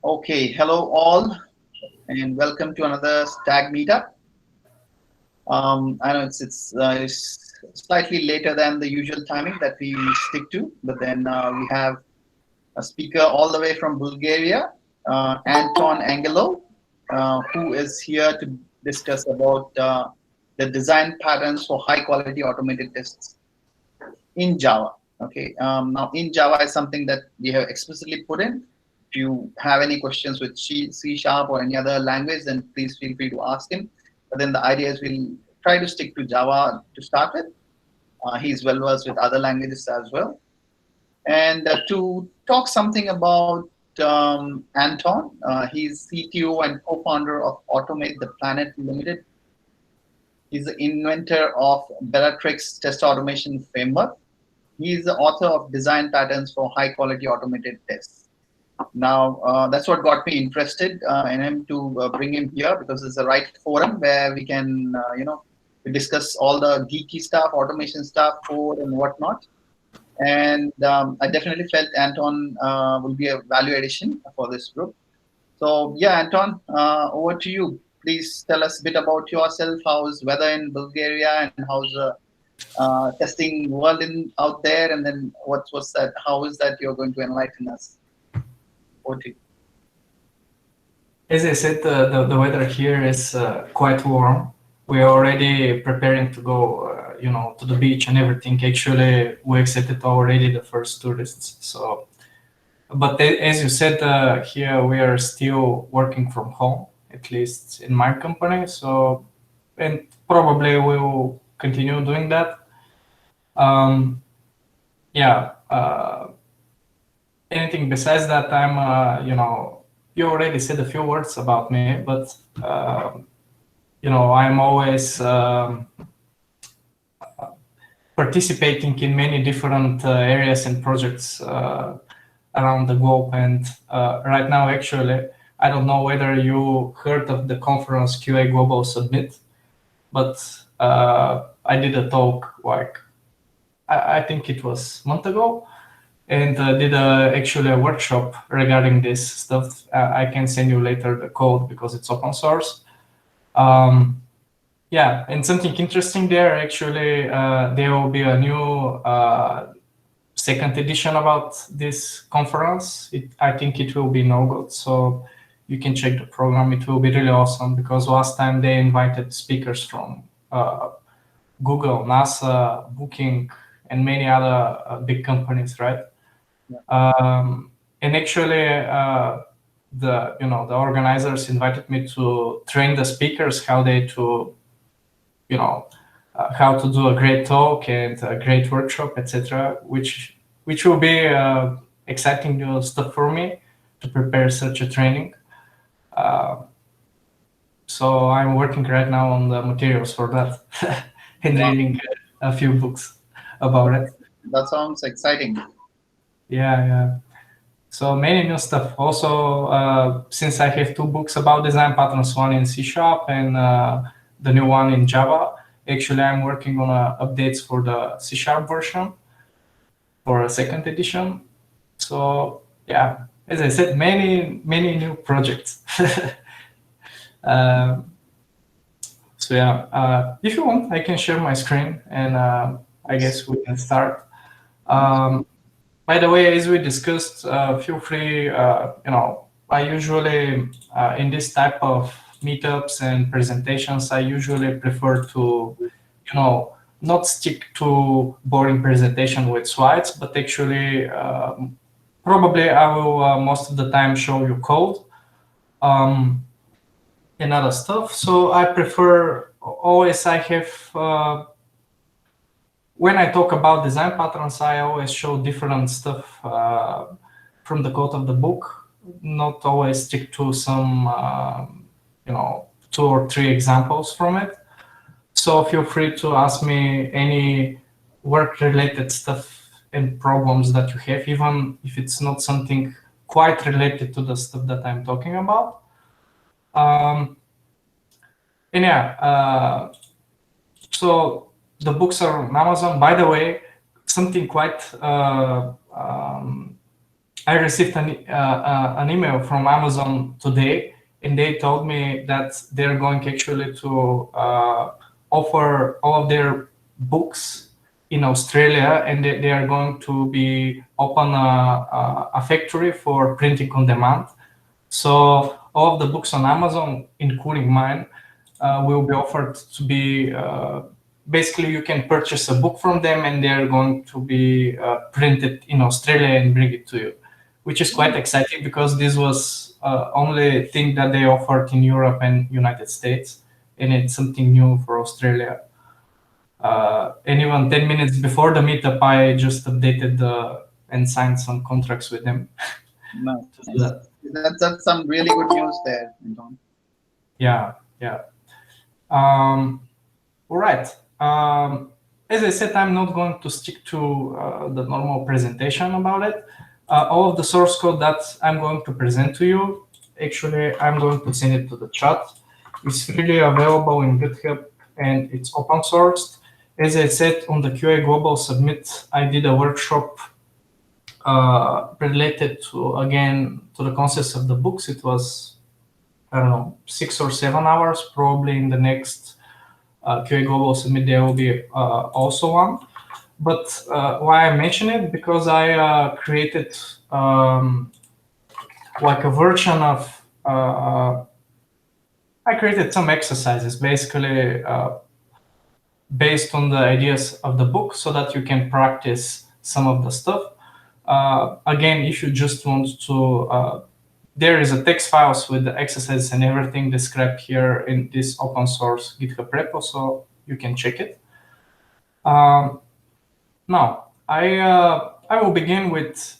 Okay, hello all, and welcome to another STAG meetup. I know it's slightly later than the usual timing that we stick to, but then we have a speaker all the way from Bulgaria, Anton Angelo, who is here to discuss about the design patterns for high quality automated tests in Java. Okay, now in Java is something that we have explicitly put in. If you have any questions with C Sharp or any other language, then please feel free to ask him. But then the idea is we'll try to stick to Java to start with. He's well versed with other languages as well. And to talk something about Anton, he's CTO and co-founder of Automate the Planet Limited. He's the inventor of Bellatrix test automation framework. He is the author of Design Patterns for High Quality Automated Tests. Now, that's what got me interested in him to bring him here because it's the right forum where we can, we discuss all the geeky stuff, automation stuff, code and whatnot. And I definitely felt Anton will be a value addition for this group. So yeah, Anton, over to you. Please tell us a bit about yourself. How's weather in Bulgaria and how's testing world out there, and then what's that? How is that you're going to enlighten us? As I said, the weather here is quite warm. We are already preparing to go, to the beach and everything. Actually, we accepted already the first tourists. So, but as you said, here we are still working from home, at least in my company. So, and probably we will continue doing that. Anything besides that, I'm, you already said a few words about me, but, I'm always participating in many different areas and projects around the globe. And right now, actually, I don't know whether you heard of the conference QA Global Submit, but I did a talk I think it was a month ago, and did actually a workshop regarding this stuff. I can send you later the code because it's open source. And something interesting there, actually, there will be a new second edition about this conference. I think it will be no good, so you can check the program. It will be really awesome because last time they invited speakers from Google, NASA, Booking, and many other big companies, right? Yeah. And actually, the organizers invited me to train the speakers how to do a great talk and a great workshop, etc., which will be exciting new stuff for me to prepare such a training. So I'm working right now on the materials for that and reading a few books about it. That sounds exciting. Yeah. So many new stuff. Also, since I have two books about design patterns, one in C# and the new one in Java, actually I'm working on updates for the C# version for a second edition. So yeah, as I said, many new projects. So yeah, if you want, I can share my screen and I guess we can start. By the way, as we discussed, feel free, I usually, in this type of meetups and presentations, I usually prefer to, not stick to boring presentation with slides, but actually, probably I will most of the time show you code and other stuff. So I prefer, always I have, when I talk about design patterns, I always show different stuff from the code of the book, not always stick to some, 2 or 3 examples from it. So feel free to ask me any work-related stuff and problems that you have, even if it's not something quite related to the stuff that I'm talking about. So the books are on Amazon. By the way, something quite. I received an email from Amazon today, and they told me that they're going actually to offer all of their books in Australia, and they are going to be open a factory for printing on demand. So all of the books on Amazon, including mine, will be offered to be basically you can purchase a book from them, and they're going to be printed in Australia and bring it to you, which is quite exciting because this was only thing that they offered in Europe and United States, and it's something new for Australia. And even 10 minutes before the meetup, I just updated and signed some contracts with them. Nice. To do that. That's some really good news there, Anton. Yeah, yeah. All right. As I said, I'm not going to stick to the normal presentation about it. All of the source code that I'm going to present to you, actually, I'm going to send it to the chat. It's freely available in GitHub and it's open sourced. As I said on the QA Global Submit, I did a workshop related to, again, to the concepts of the books. It was, I don't know, 6 or 7 hours. Probably in the next QA Global Submit there will be also one. But why I mention it, because I created like a version of, I created some exercises basically based on the ideas of the book so that you can practice some of the stuff. Again, if you just want to, there is a text files with the exercises and everything described here in this open source GitHub repo, so you can check it. Now, I will begin with,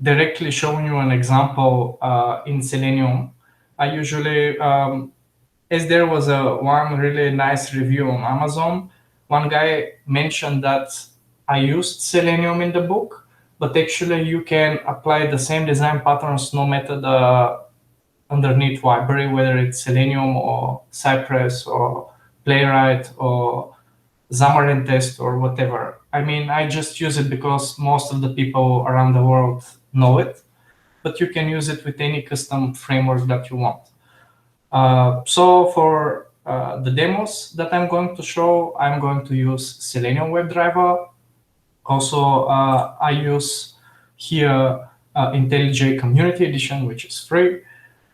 directly showing you an example in Selenium. I usually, as there was one really nice review on Amazon, one guy mentioned that I used Selenium in the book, but actually you can apply the same design patterns no matter the underneath library, whether it's Selenium or Cypress or Playwright or Xamarin Test or whatever. I mean, I just use it because most of the people around the world know it, but you can use it with any custom framework that you want. So for the demos that I'm going to show, I'm going to use Selenium WebDriver. Also, I use here IntelliJ Community Edition, which is free.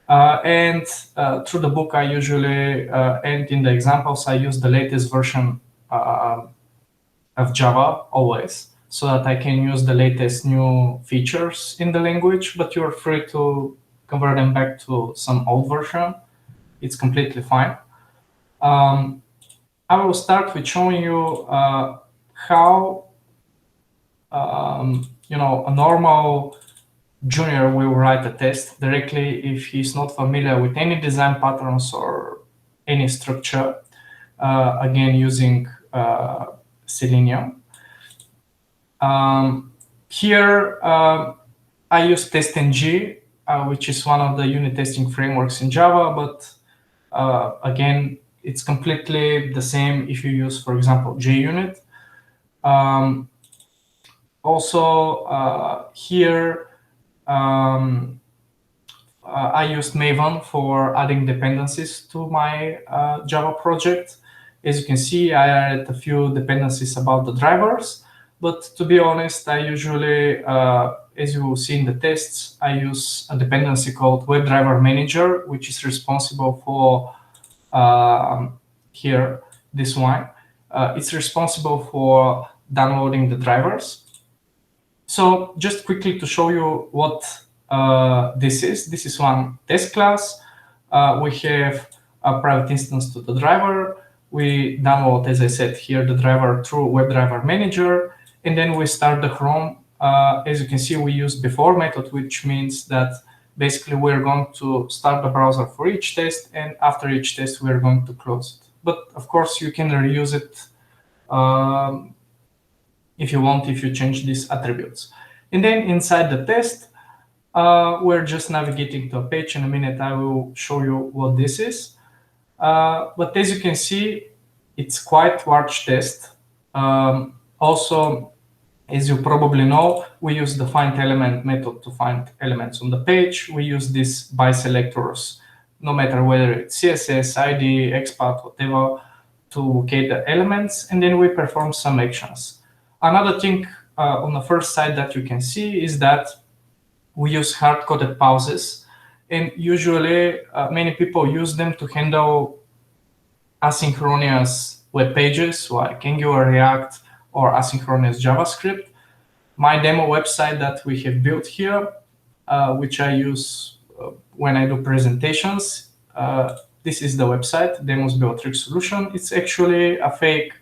And through the book, I usually, and in the examples, I use the latest version of Java always, so that I can use the latest new features in the language, but you're free to convert them back to some old version. It's completely fine. I will start with showing you how a normal junior will write a test directly if he's not familiar with any design patterns or any structure, again, using Selenium. Here, I use TestNG, which is one of the unit testing frameworks in Java, but again, it's completely the same if you use, for example, JUnit. Also, here, I used Maven for adding dependencies to my Java project. As you can see, I added a few dependencies about the drivers, but to be honest, I usually, as you will see in the tests, I use a dependency called WebDriver Manager, which is responsible for, here, this one. It's responsible for downloading the drivers. So just quickly to show you what this is one test class. We have a private instance to the driver. We download, as I said here, the driver through WebDriver Manager, and then we start the Chrome. As you can see, we use before method, which means that basically we're going to start the browser for each test, and after each test, we're going to close it. But of course, you can reuse it if you want, if you change these attributes. And then inside the test, we're just navigating to a page. In a minute, I will show you what this is. But as you can see, it's quite large test. Also, as you probably know, we use the find element method to find elements on the page. We use these by selectors, no matter whether it's CSS, ID, XPath, whatever, to locate the elements, and then we perform some actions. Another thing on the first side that you can see is that we use hard-coded pauses, and usually many people use them to handle asynchronous web pages like Angular, React, or asynchronous JavaScript. My demo website that we have built here, which I use when I do presentations, this is the website, Demos Beatrix Solution. It's actually a fake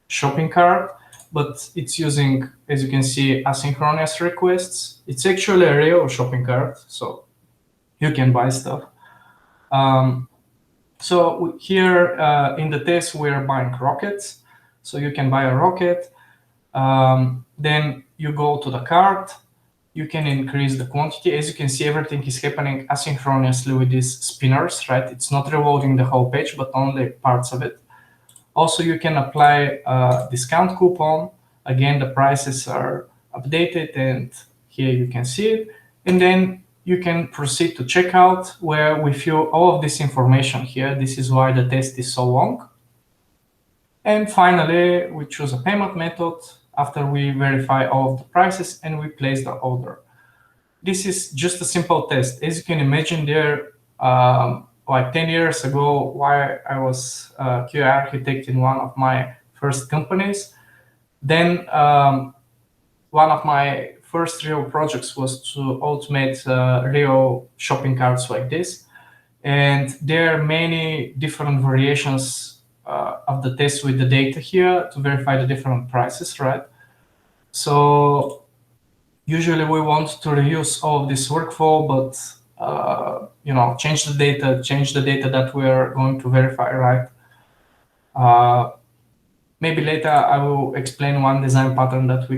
shopping cart, but it's using, as you can see, asynchronous requests. It's actually a real shopping cart, so you can buy stuff. So here in the test, we're buying rockets. So you can buy a rocket. Then you go to the cart. You can increase the quantity. As you can see, everything is happening asynchronously with these spinners, right? It's not reloading the whole page, but only parts of it. Also, you can apply a discount coupon. Again, the prices are updated, and here you can see it. And then you can proceed to checkout, where we fill all of this information here. This is why the test is so long. And finally, we choose a payment method after we verify all of the prices, and we place the order. This is just a simple test. As you can imagine, there, like 10 years ago, while I was a QA architect in one of my first companies, then one of my first real projects was to automate real shopping carts like this. And there are many different variations of the test with the data here to verify the different prices, right? So usually we want to reuse all of this workflow, but change the data that we're going to verify, right? Maybe later I will explain one design pattern that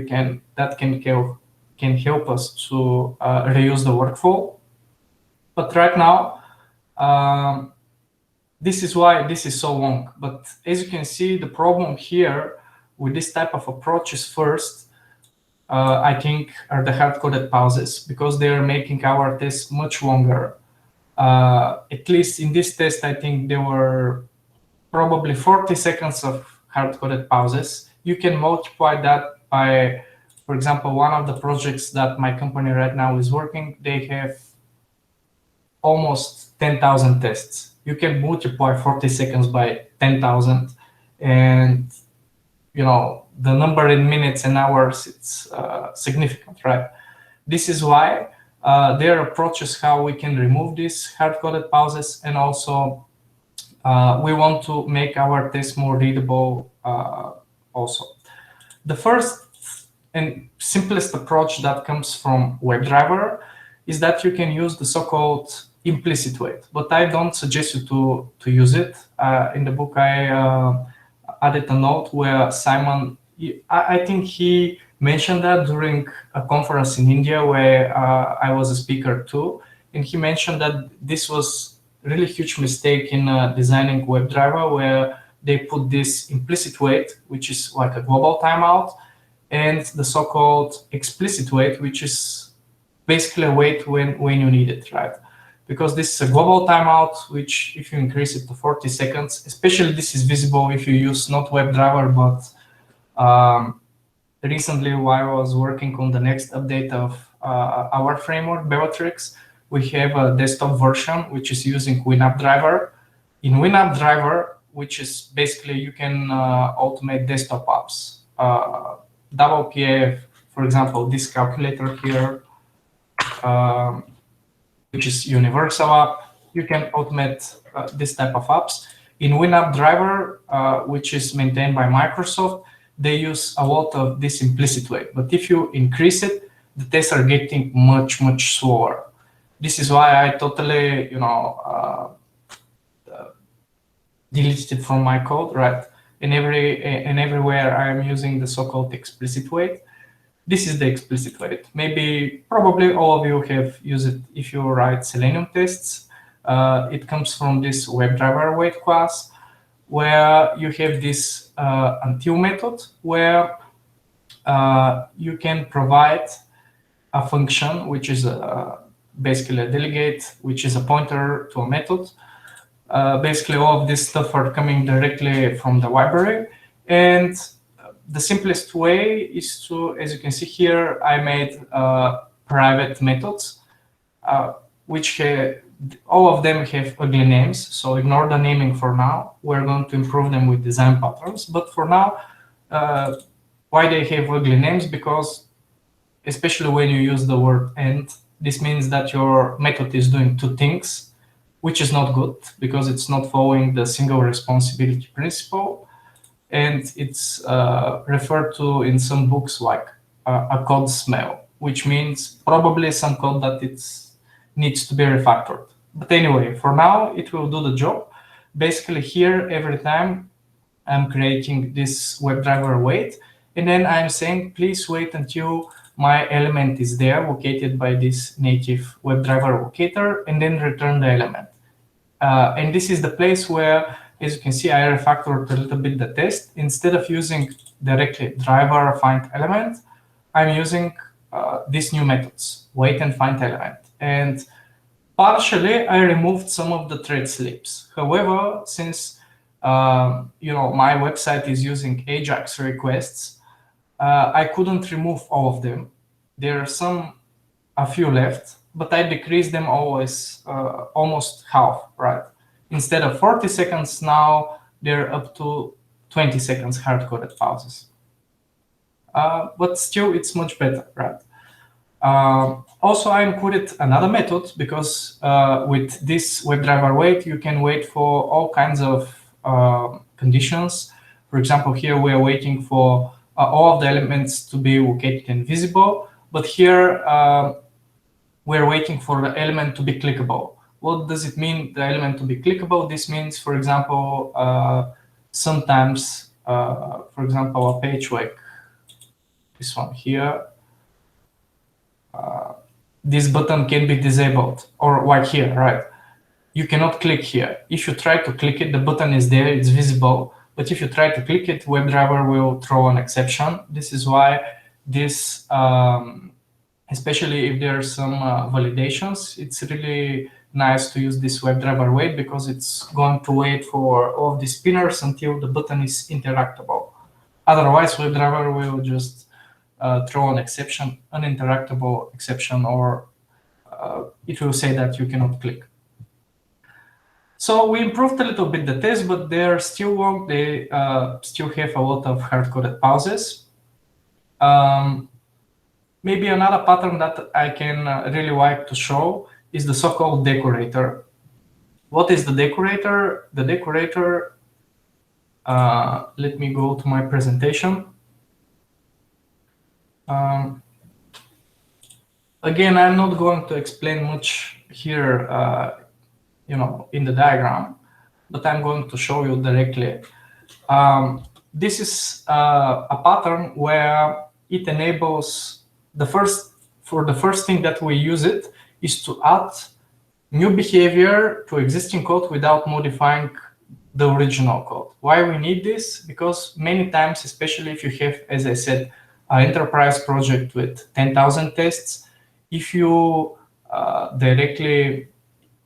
can help us to reuse the workflow. But right now, this is why this is so long. But as you can see, the problem here with this type of approach is first, I think, are the hard-coded pauses, because they are making our tests much longer. At least in this test, I think there were probably 40 seconds of hard-coded pauses. You can multiply that by, for example, one of the projects that my company right now is working, they have almost 10,000 tests. You can multiply 40 seconds by 10,000, and the number in minutes and hours, it's significant, right? This is why there are approaches how we can remove these hard-coded pauses, and also we want to make our test more readable also. The first and simplest approach that comes from WebDriver is that you can use the so-called implicit wait, but I don't suggest you to use it. In the book, I added a note where Simon, I think he mentioned that during a conference in India where I was a speaker too, and he mentioned that this was really huge mistake in designing WebDriver, where they put this implicit wait, which is like a global timeout, and the so-called explicit wait, which is basically a wait when you need it, right? Because this is a global timeout, which if you increase it to 40 seconds, especially this is visible if you use not WebDriver, but recently while I was working on the next update of our framework, Beatrix, we have a desktop version, which is using WinAppDriver. In WinAppDriver, which is basically you can automate desktop apps. WPA, for example, this calculator here, which is universal app, you can automate this type of apps. In WinAppDriver, which is maintained by Microsoft, they use a lot of this implicit wait. But if you increase it, the tests are getting much, much slower. This is why I totally, deleted it from my code, right? And everywhere I'm using the so-called explicit wait. This is the explicit wait. Probably all of you have used it if you write Selenium tests. It comes from this WebDriver wait class, where you have this until method, where you can provide a function, which is basically a delegate, which is a pointer to a method. Basically, all of this stuff are coming directly from the library. And the simplest way is to, as you can see here, I made private methods, which all of them have ugly names. So ignore the naming for now. We're going to improve them with design patterns. But for now, why they have ugly names? Because especially when you use the word and, this means that your method is doing two things, which is not good because it's not following the single responsibility principle. And it's referred to in some books like a code smell, which means probably some code that needs to be refactored. But anyway, for now, it will do the job. Basically here, every time I'm creating this WebDriver wait, and then I'm saying, please wait until my element is there, located by this native WebDriver locator, and then return the element. And this is the place where, as you can see, I refactored a little bit the test. Instead of using directly driver find element, I'm using these new methods, wait and find element. And partially, I removed some of the thread slips. However, since my website is using AJAX requests, I couldn't remove all of them. There are a few left, but I decreased them always almost half, right? Instead of 40 seconds now, they're up to 20 seconds hard-coded pauses. But still, it's much better, right? Also, I included another method because with this WebDriver wait, you can wait for all kinds of conditions. For example, here we are waiting for all of the elements to be located and visible, but here we're waiting for the element to be clickable. What does it mean, the element to be clickable? This means, for example, sometimes, for example, a page like this one here, this button can be disabled, or like here, right? You cannot click here. If you try to click it, the button is there, it's visible. But if you try to click it, WebDriver will throw an exception. This is why this, especially if there are some validations, it's really nice to use this WebDriver wait because it's going to wait for all of the spinners until the button is interactable. Otherwise, WebDriver will just throw an exception, an interactable exception, or it will say that you cannot click. So we improved a little bit the test, but they're still long. They still have a lot of hard-coded pauses. Maybe another pattern that I can really like to show is the so-called decorator. What is the decorator? The decorator, let me go to my presentation. Again, I'm not going to explain much here in the diagram, but I'm going to show you directly. This is a pattern where it enables the first thing that we use it is to add new behavior to existing code without modifying the original code. Why we need this? Because many times, especially if you have, as I said, an enterprise project with 10,000 tests, if you directly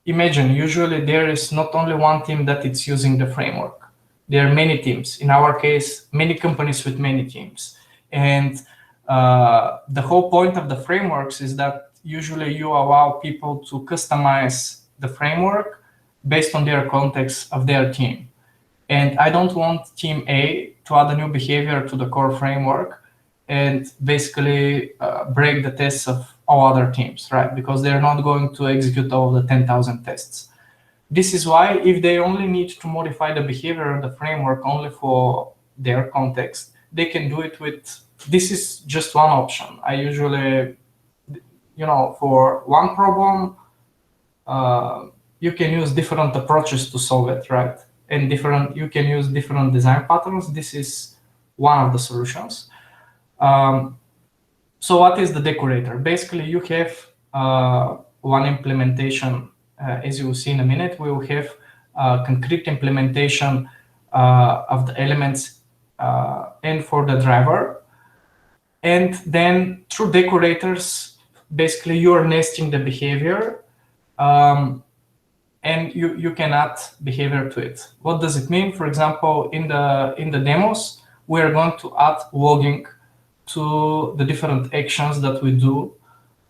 imagine, usually there is not only one team that it's using the framework. There are many teams. In our case, many companies with many teams. And the whole point of the frameworks is that usually you allow people to customize the framework based on their context of their team. And I don't want team A to add a new behavior to the core framework and basically break the tests of all other teams, right? Because they're not going to execute all the 10,000 tests. This is why if they only need to modify the behavior of the framework only for their context, they can do it with, this is just one option. I usually, for one problem, you can use different approaches to solve it, right? And you can use different design patterns. This is one of the solutions. So what is the decorator? Basically, you have one implementation, as you will see in a minute. We will have a concrete implementation of the elements and for the driver. And then through decorators, basically you are nesting the behavior, and you can add behavior to it. What does it mean? For example, in the demos, we are going to add logging to the different actions that we do.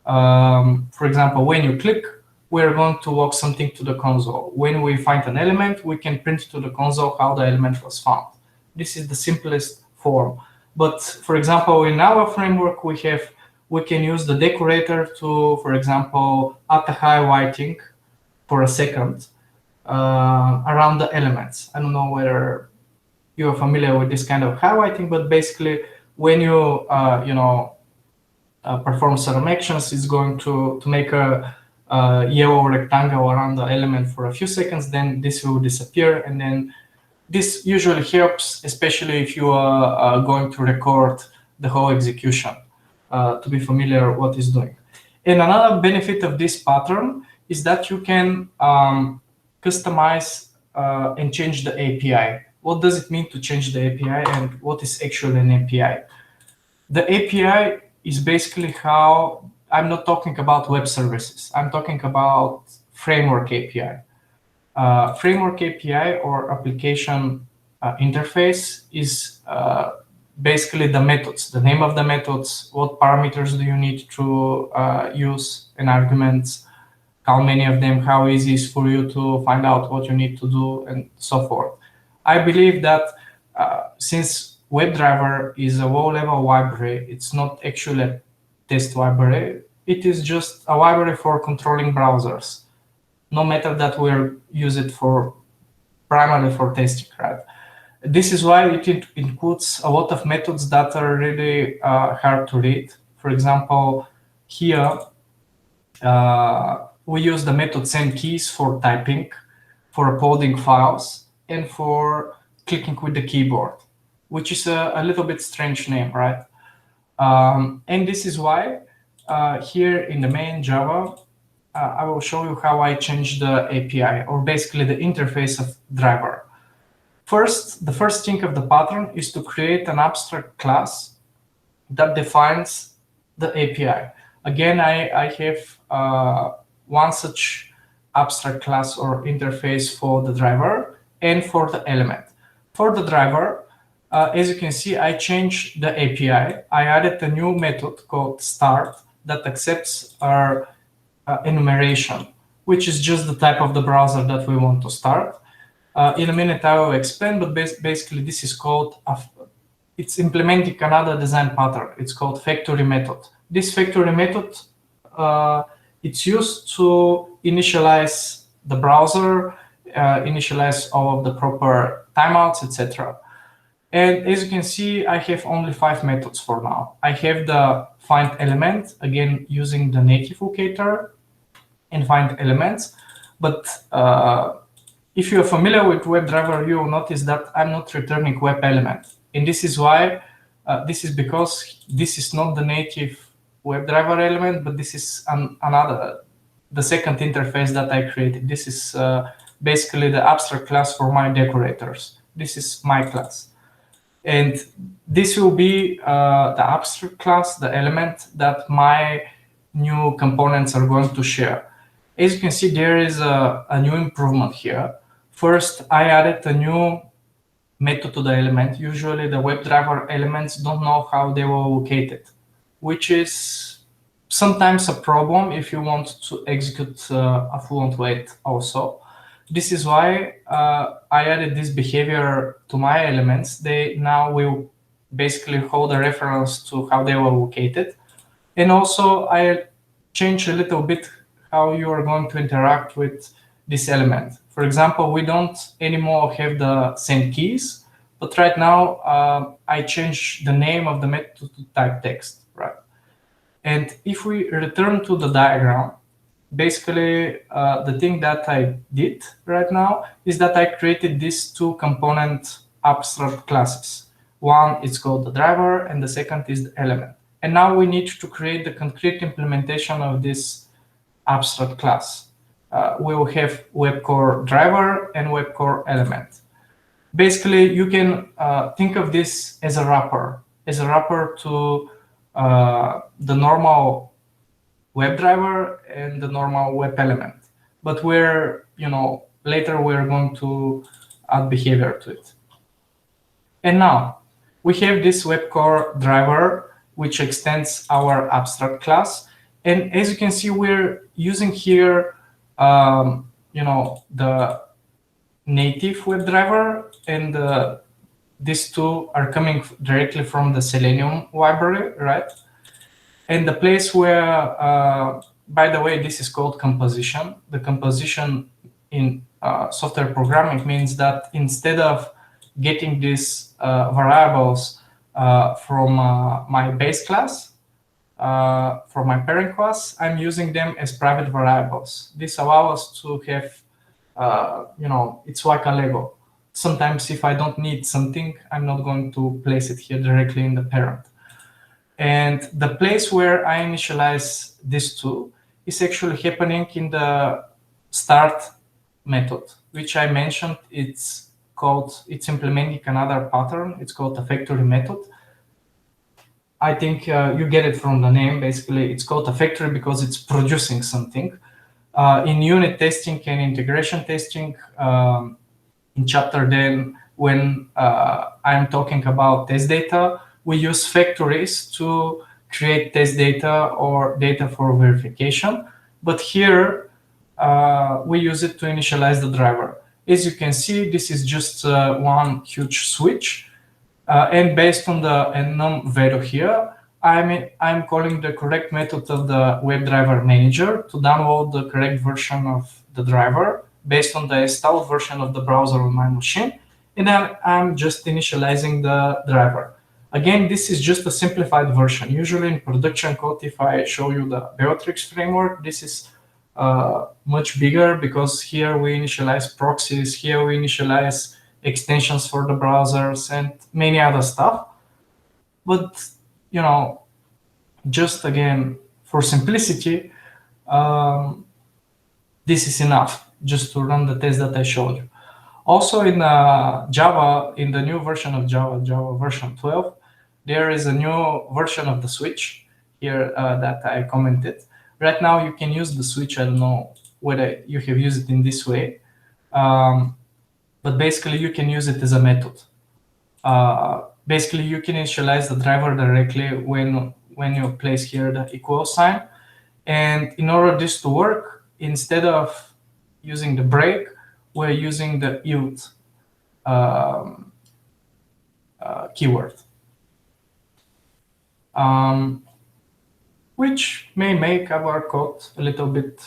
For example, when you click, we're going to log something to the console. When we find an element, we can print to the console how the element was found. This is the simplest form. But for example, in our framework, we can use the decorator to, for example, add a highlighting for a second around the elements. I don't know whether you are familiar with this kind of highlighting, but basically when you perform some actions, it's going to make a yellow rectangle around the element for a few seconds, then this will disappear. And then this usually helps, especially if you are going to record the whole execution, to be familiar what it's doing. And another benefit of this pattern is that you can customize and change the API. What does it mean to change the API, and what is actually an API? The API is basically how, I'm not talking about web services, I'm talking about framework API. Framework API or application interface is basically the methods, the name of the methods, what parameters do you need to use in arguments, how many of them, how easy is for you to find out what you need to do, and so forth. I believe that since WebDriver is a low-level library, it's not actually a test library, it is just a library for controlling browsers. No matter that we use it for primarily for testing, right? This is why it includes a lot of methods that are really hard to read. For example, here we use the method send keys for typing, for uploading files, and for clicking with the keyboard, which is a little bit strange name, right? And this is why here in the main Java, I will show you how I change the API, or basically the interface of driver. First, the first thing of the pattern is to create an abstract class that defines the API. Again, I have one such abstract class or interface for the driver and for the element. For the driver, as you can see, I changed the API. I added a new method called start that accepts our enumeration, which is just the type of the browser that we want to start. In a minute, I will explain, but basically this is called, it's implementing another design pattern. It's called factory method. This factory method, it's used to initialize the browser, initialize all of the proper timeouts, etc. And as you can see, I have only 5 methods for now. I have the find element, again, using the native locator and find elements. But if you're familiar with WebDriver, you will notice that I'm not returning web element. And this is why, this is because this is not the native WebDriver element, but this is the second interface that I created. This is basically the abstract class for my decorators. This is my class. And this will be the abstract class, the element that my new components are going to share. As you can see, there is a new improvement here. First, I added a new method to the element. Usually the WebDriver elements don't know how they were located, which is sometimes a problem if you want to execute a fluent wait also. This is why I added this behavior to my elements. They now will basically hold a reference to how they were located. And also I changed a little bit how you are going to interact with this element. For example, we don't anymore have the send keys, but right now I changed the name of the method to type text, right? And if we return to the diagram, basically the thing that I did right now is that I created these 2 component abstract classes. One is called the driver and the second is the element. And now we need to create the concrete implementation of this abstract class. We will have web core driver and web core element. basically you can think of this as a wrapper to the normal WebDriver and the normal web element. But later we're going to add behavior to it. And now we have this web core driver, which extends our abstract class. And as you can see, we're using here, the native WebDriver, and these two are coming directly from the Selenium library, right? And the place where, by the way, this is called composition. The composition in software programming means that instead of getting these variables from my base class, from my parent class, I'm using them as private variables. This allows us to have, it's like a Lego. Sometimes if I don't need something, I'm not going to place it here directly in the parent. And the place where I initialize this two is actually happening in the start method, which I mentioned. It's implementing another pattern. It's called a factory method. I think you get it from the name. Basically, it's called a factory because it's producing something. In unit testing and integration testing, in chapter then, when I'm talking about test data, we use factories to create test data or data for verification. But here, we use it to initialize the driver. As you can see, this is just one huge switch. And based on the enum value here, I'm calling the correct method of the WebDriver manager to download the correct version of the driver based on the installed version of the browser on my machine. And then I'm just initializing the driver. Again, this is just a simplified version. Usually in production code, if I show you the Beatrix framework, this is much bigger because here we initialize proxies, here we initialize extensions for the browsers and many other stuff. But, just again, for simplicity, this is enough just to run the test that I showed you. Also in Java, in the new version of Java version 12, there is a new version of the switch here that I commented. Right now you can use the switch. I don't know whether you have used it in this way, but basically you can use it as a method. Basically you can initialize the driver directly when you place here the equal sign. And in order this to work, instead of using the break, we're using the yield keyword, which may make our code a little bit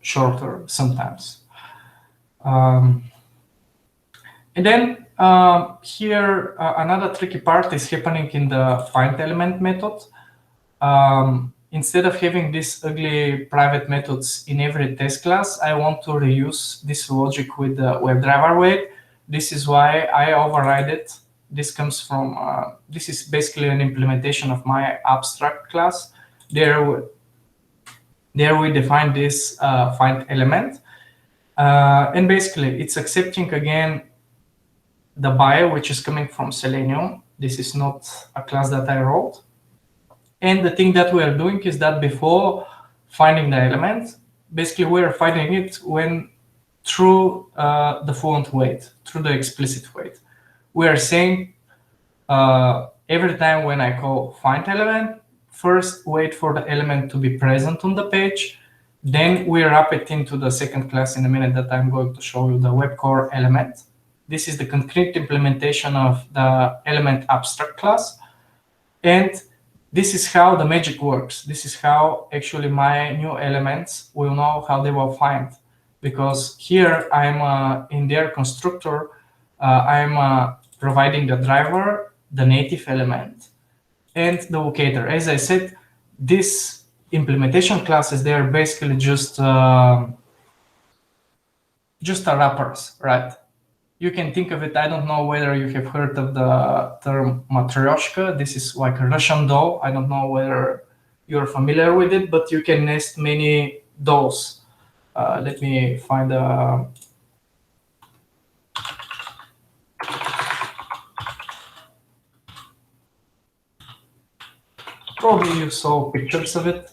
shorter sometimes. And then here, another tricky part is happening in the find element method. Instead of having these ugly private methods in every test class, I want to reuse this logic with the WebDriver weight. This is why I override it. This comes from, this is basically an implementation of my abstract class. There we define this find element. And basically it's accepting again the bio, which is coming from Selenium. This is not a class that I wrote. And the thing that we are doing is that before finding the element, basically we are finding it through the fluent weight, through the explicit weight. We are saying every time when I call find element, first wait for the element to be present on the page, then we wrap it into the second class in a minute that I'm going to show you, the web core element. This is the concrete implementation of the element abstract class. And this is how the magic works. This is how actually my new elements will know how they will find. Because here I'm in their constructor, I'm providing the driver, the native element, and the locator. As I said, these implementation classes, they are basically just wrappers, right? You can think of it, I don't know whether you have heard of the term matryoshka. This is like a Russian doll. I don't know whether you're familiar with it, but you can nest many dolls. Let me find Probably you saw pictures of it.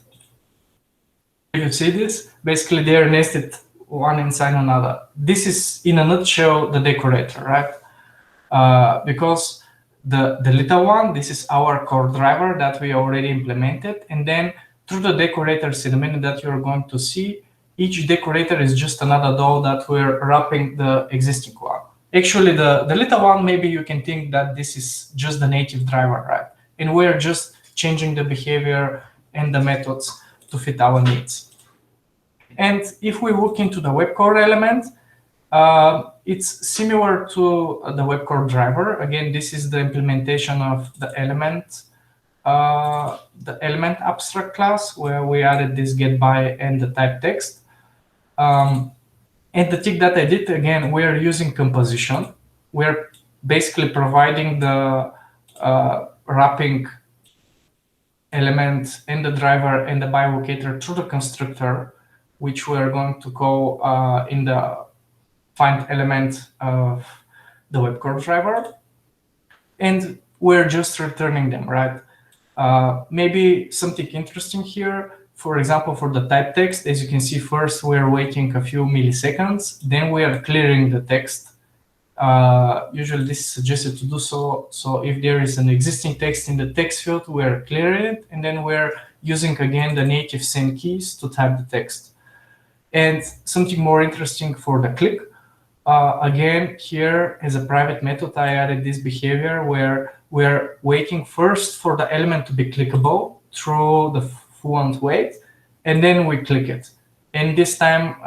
You see this? Basically, they are nested one inside another. This is, in a nutshell, the decorator, right? Because the little one, this is our core driver that we already implemented. And then through the decorators in a minute that you're going to see, each decorator is just another doll that we're wrapping the existing one. Actually, the little one, maybe you can think that this is just the native driver, right? And we're just changing the behavior and the methods to fit our needs. And if we look into the web core element, it's similar to the web core driver. Again, this is the implementation of the element abstract class where we added this get by and the type text. And the thing that I did, again, we're using composition. We're basically providing the wrapping element and the driver and the bilocator through the constructor, which we're going to call in the find element of the web core driver. And we're just returning them, right? Maybe something interesting here, for example, for the type text, as you can see, first we're waiting a few milliseconds, then we are clearing the text. Usually this is suggested to do so. So if there is an existing text in the text field, we're clearing it, and then we're using again the native send keys to type the text. And something more interesting for the click, again, here as a private method, I added this behavior where we're waiting first for the element to be clickable through the fluent wait, and then we click it. And this time,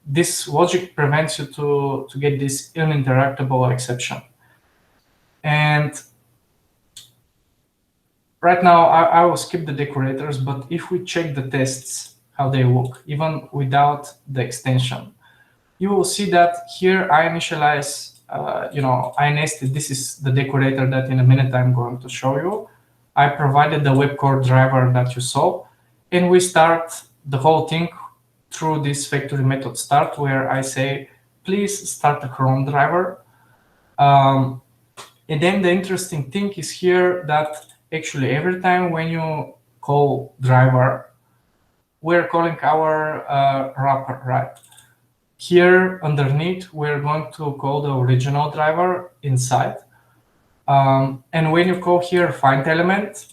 this logic prevents you to get this uninteractable exception. And right now, I will skip the decorators, but if we check the tests, how they look, even without the extension, you will see that here I initialize, I nested, this is the decorator that in a minute I'm going to show you. I provided the web core driver that you saw, and we start the whole thing through this factory method start, where I say, please start a Chrome driver. And then the interesting thing is here that actually every time when you call driver, we're calling our wrapper, right? Here underneath, we're going to call the original driver inside. And when you call here find element,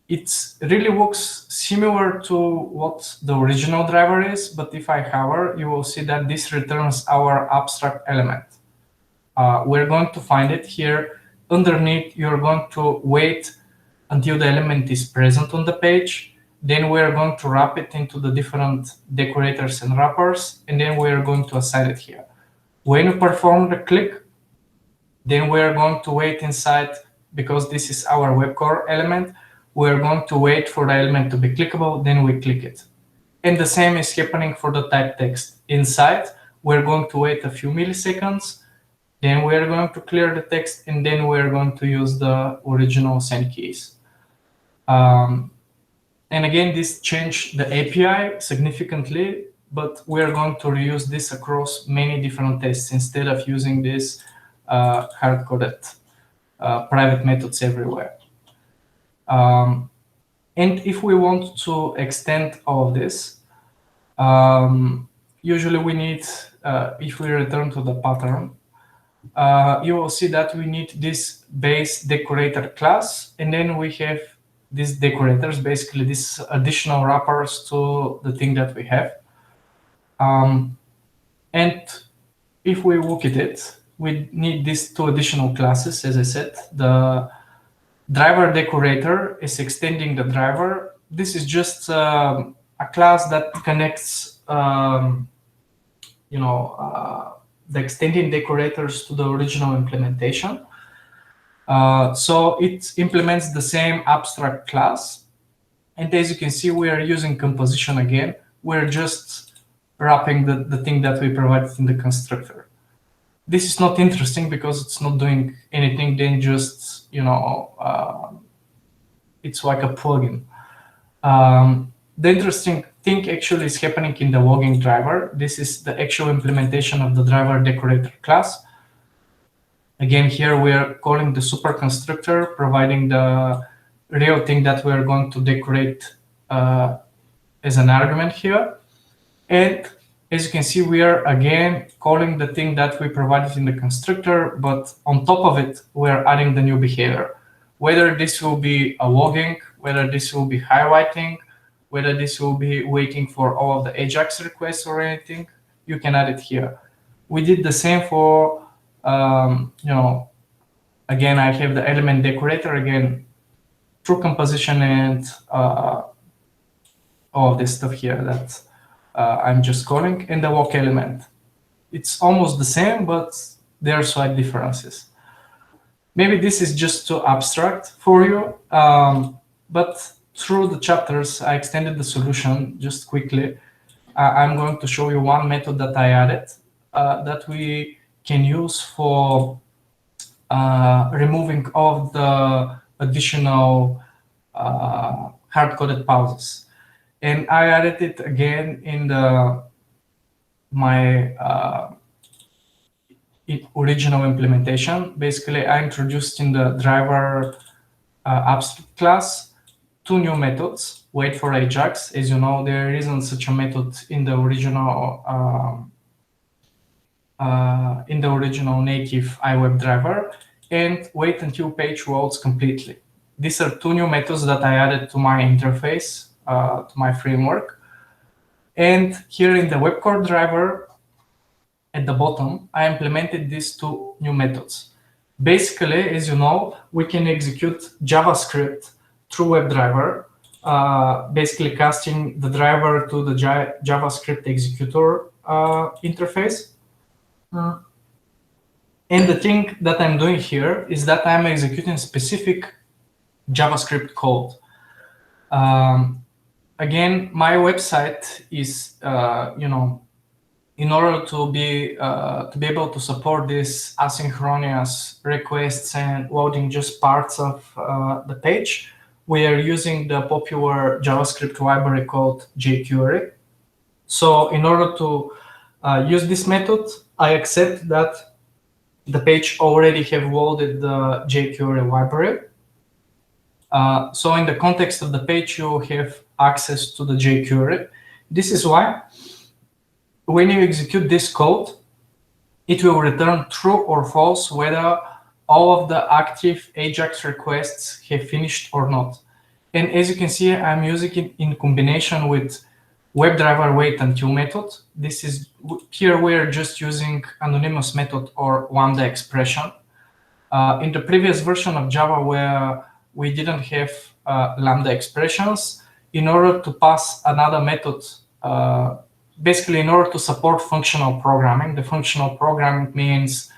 it really looks similar to what the original driver is, but if I hover, you will see that this returns our abstract element. We're going to find it here. Underneath, you're going to wait until the element is present on the page. Then we're going to wrap it into the different decorators and wrappers, and then we're going to assign it here. When you perform the click, then we're going to wait inside, because this is our web core element, we're going to wait for the element to be clickable, then we click it. And the same is happening for the type text. Inside, we're going to wait a few milliseconds, then we're going to clear the text, and then we're going to use the original send keys. And again, this changed the API significantly, but we're going to reuse this across many different tests instead of using this hard-coded private methods everywhere. And if we want to extend all of this, usually we need, if we return to the pattern, you will see that we need this base decorator class, and then we have these decorators, basically these additional wrappers to the thing that we have. And if we look at it, we need these two additional classes. As I said, the driver decorator is extending the driver. This is just a class that connects, the extending decorators to the original implementation. So it implements the same abstract class. And as you can see, we are using composition again. We're just wrapping the thing that we provided in the constructor. This is not interesting because it's not doing anything than just, it's like a plugin. The interesting thing actually is happening in the logging driver. This is the actual implementation of the driver decorator class. Again, here we are calling the super constructor, providing the real thing that we're going to decorate as an argument here. And as you can see, we are again calling the thing that we provided in the constructor, but on top of it, we're adding the new behavior. Whether this will be a logging, whether this will be highlighting, whether this will be waiting for all of the AJAX requests or anything, you can add it here. We did the same for, again, I have the element decorator, again, true composition and all of this stuff here that I'm just calling, and the walk element. It's almost the same, but there are slight differences. Maybe this is just too abstract for you, but through the chapters, I extended the solution just quickly. I'm going to show you one method that I added that we can use for removing all of the additional hard-coded pauses. And I added it again in my original implementation. Basically, I introduced in the driver abstract class 2 new methods, wait for Ajax. As you know, there isn't such a method in the original native iWeb driver, and wait until page loads completely. These are 2 new methods that I added to my interface, to my framework. And here in the web core driver, at the bottom, I implemented these 2 new methods. Basically, as you know, we can execute JavaScript through WebDriver, basically casting the driver to the JavaScript executor interface. And the thing that I'm doing here is that I'm executing specific JavaScript code. Again, my website is, in order to be able to support this asynchronous requests and loading just parts of the page, we are using the popular JavaScript library called jQuery. So in order to use this method, I accept that the page already have loaded the jQuery library. So in the context of the page, you have access to the jQuery. This is why when you execute this code, it will return true or false whether all of the active Ajax requests have finished or not. And as you can see, I'm using it in combination with WebDriver wait until method. This is here we're just using anonymous method or lambda expression. In the previous version of Java where we didn't have lambda expressions, in order to pass another method, basically in order to support functional programming, the functional programming means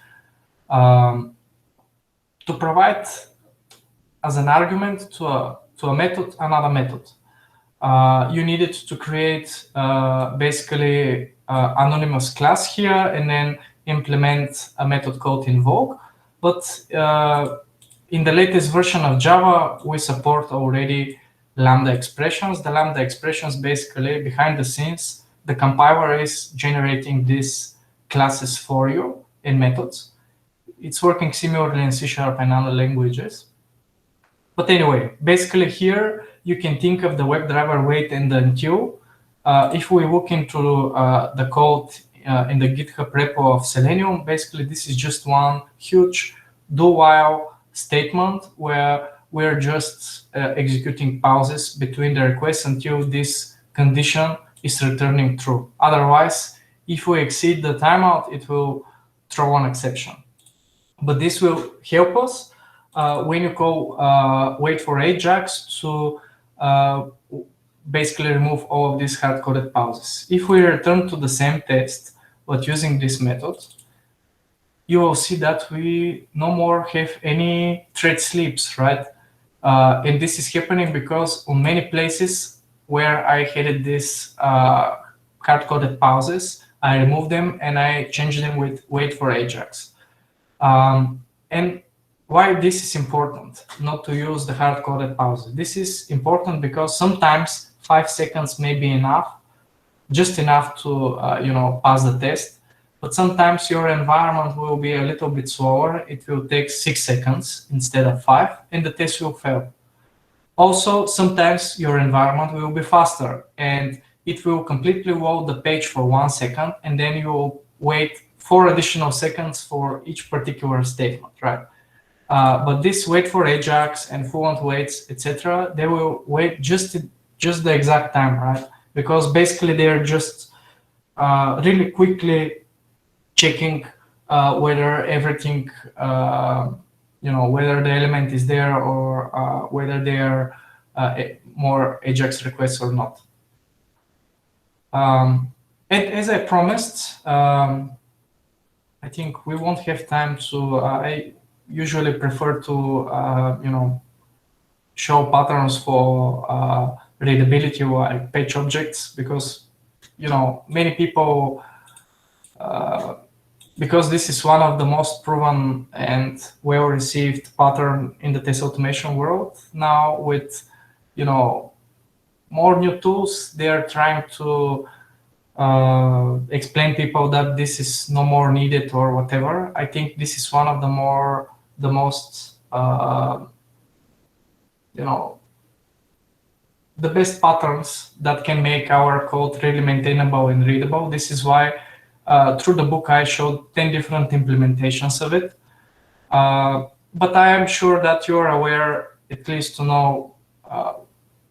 to provide as an argument to a method another method. You needed to create basically anonymous class here and then implement a method called invoke. But in the latest version of Java, we support already lambda expressions. The lambda expressions basically behind the scenes, the compiler is generating these classes for you in methods. It's working similarly in C# and other languages. But anyway, basically here, you can think of the WebDriver wait and the until. If we look into the code in the GitHub repo of Selenium, basically this is just one huge do-while statement where we're just executing pauses between the requests until this condition is returning true. Otherwise, if we exceed the timeout, it will throw an exception. But this will help us when you call wait for Ajax to basically remove all of these hard-coded pauses. If we return to the same test, but using this method, you will see that we no more have any thread sleeps, right? And this is happening because on many places where I had this hard-coded pauses, I removed them and I changed them with wait for Ajax. And why this is important, not to use the hard-coded pauses. This is important because sometimes 5 seconds may be enough, just enough to pass the test. But sometimes your environment will be a little bit slower. It will take 6 seconds instead of 5, and the test will fail. Also, sometimes your environment will be faster and it will completely load the page for 1 second, and then you will wait 4 additional seconds for each particular statement, right? But this wait for Ajax and fluent waits, etc., they will wait just the exact time, right? Because basically they're just really quickly checking whether everything, whether the element is there, or whether there are more Ajax requests or not. And as I promised, I think we won't have time to. I usually prefer to, show patterns for readability like page objects, because many people, because this is one of the most proven and well-received pattern in the test automation world. Now with more new tools, they are trying to explain people that this is no more needed or whatever. I think this is one of the most the best patterns that can make our code really maintainable and readable. This is why through the book I showed 10 different implementations of it. But I am sure that you're aware at least to know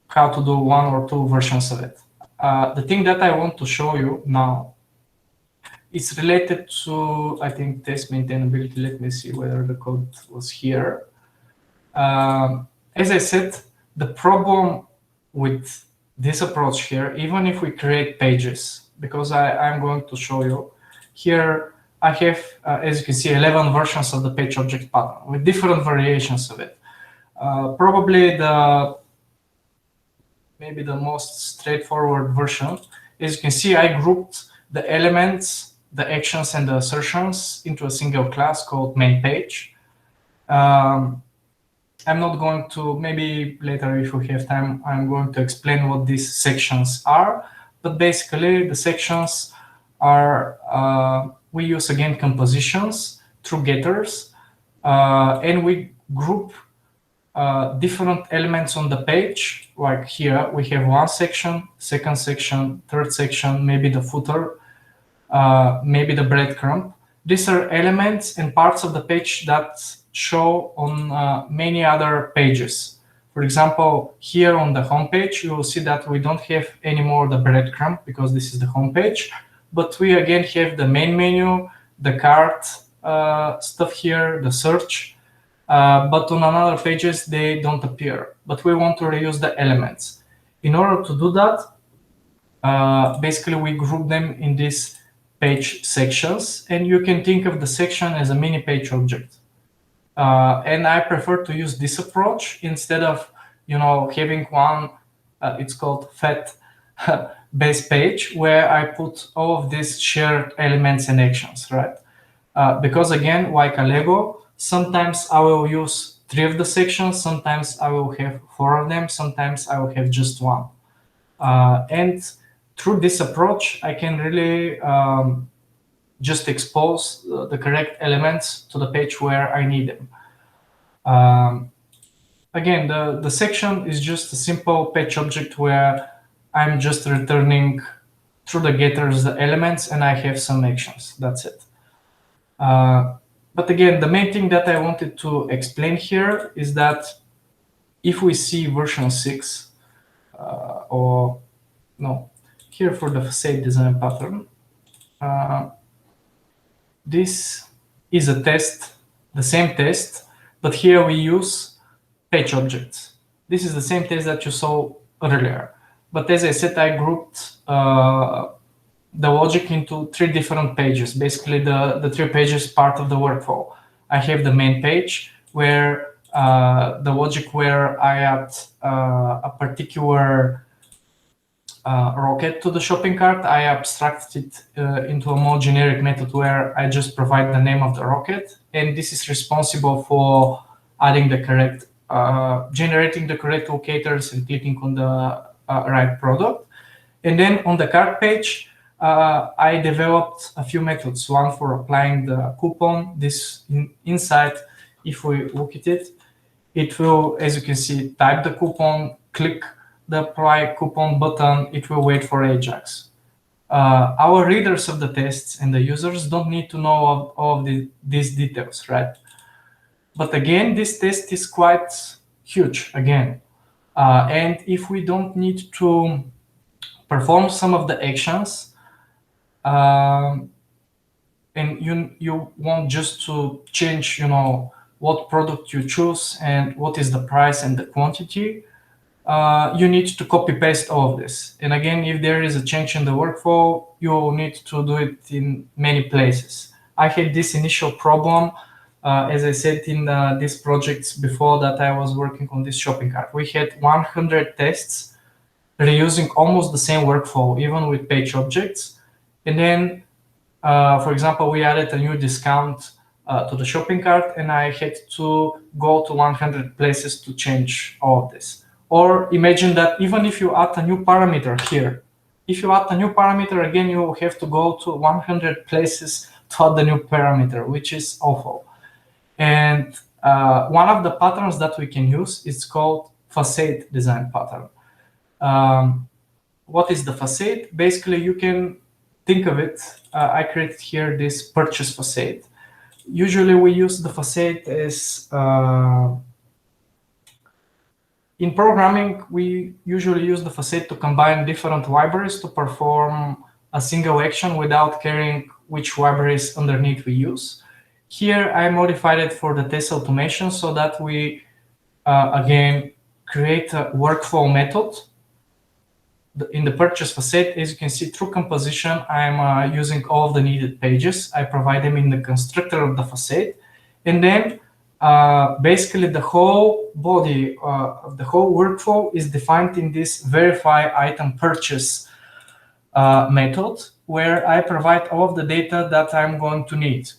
how to do 1 or 2 versions of it. The thing that I want to show you now is related to, I think, test maintainability. Let me see whether the code was here. As I said, the problem with this approach here, even if we create pages, because I'm going to show you here, I have, as you can see, 11 versions of the page object pattern with different variations of it. Probably maybe the most straightforward version. As you can see, I grouped the elements, the actions, and the assertions into a single class called main page. I'm not going to, maybe later if we have time, I'm going to explain what these sections are. But basically, the sections are, we use again compositions through getters, and we group different elements on the page. Like here, we have 1 section, 2nd section, 3rd section, maybe the footer, maybe the breadcrumb. These are elements and parts of the page that show on many other pages. For example, here on the home page, you will see that we don't have anymore the breadcrumb because this is the home page, but we again have the main menu, the cart stuff here, the search, but on another pages, they don't appear. But we want to reuse the elements. In order to do that, basically we group them in these page sections, and you can think of the section as a mini page object. And I prefer to use this approach instead of, having one, it's called fat base page, where I put all of these shared elements and actions, right? Because again, like a Lego, sometimes I will use 3 of the sections, sometimes I will have 4 of them, sometimes I will have just 1. And through this approach, I can really just expose the correct elements to the page where I need them. Again, the section is just a simple page object where I'm just returning through the getters the elements, and I have some actions. That's it. But again, the main thing that I wanted to explain here is that if we see version 6, or no, here for the facade design pattern, this is a test, the same test, but here we use page objects. This is the same test that you saw earlier. But as I said, I grouped the logic into 3 different pages. Basically, the 3 pages part of the workflow. I have the main page where the logic where I add a particular rocket to the shopping cart. I abstracted it into a more generic method where I just provide the name of the rocket, and this is responsible for adding the correct, generating the correct locators and clicking on the right product. And then on the cart page, I developed a few methods. One for applying the coupon. This inside, if we look at it, it will, as you can see, type the coupon, click the apply coupon button, it will wait for Ajax. Our readers of the tests and the users don't need to know all of these details, right? But again, this test is quite huge again. And if we don't need to perform some of the actions, and you want just to change, what product you choose and what is the price and the quantity, you need to copy paste all of this. And again, if there is a change in the workflow, you will need to do it in many places. I had this initial problem, as I said in these projects before that I was working on this shopping cart. We had 100 tests reusing almost the same workflow, even with page objects. And then, for example, we added a new discount to the shopping cart, and I had to go to 100 places to change all of this. Or imagine that even if you add a new parameter here, if you add a new parameter, again, you have to go to 100 places to add the new parameter, which is awful. And one of the patterns that we can use is called facade design pattern. What is the facade? Basically, you can think of it. I created here this purchase facade. Usually we use the facade as, in programming, we usually use the facade to combine different libraries to perform a single action without caring which libraries underneath we use. Here, I modified it for the test automation so that we, again, create a workflow method. In the purchase facade, as you can see, through composition, I'm using all of the needed pages. I provide them in the constructor of the facade. And then basically the whole body of the whole workflow is defined in this verify item purchase method, where I provide all of the data that I'm going to need.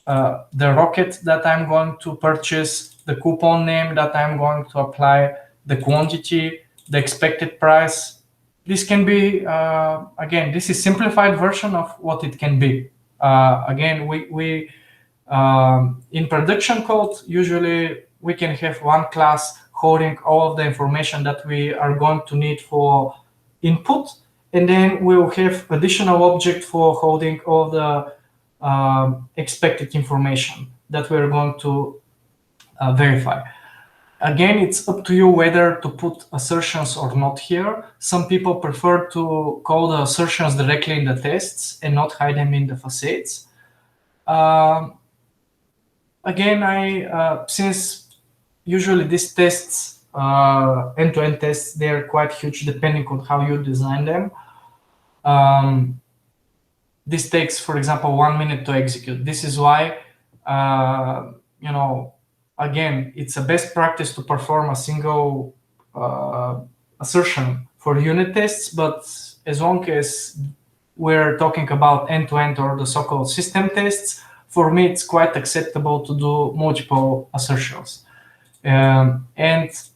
The rocket that I'm going to purchase, the coupon name that I'm going to apply, the quantity, the expected price. This can be, again, this is simplified version of what it can be. Again, we in production code, usually we can have one class holding all of the information that we are going to need for input, and then we'll have additional object for holding all the expected information that we're going to verify. Again, it's up to you whether to put assertions or not here. Some people prefer to call the assertions directly in the tests and not hide them in the facades. Again, since usually these tests, end-to-end tests, they're quite huge depending on how you design them. This takes, for example, 1 minute to execute. This is why, again, it's a best practice to perform a single assertion for unit tests, but as long as we're talking about end-to-end or the so-called system tests, for me, it's quite acceptable to do multiple assertions. And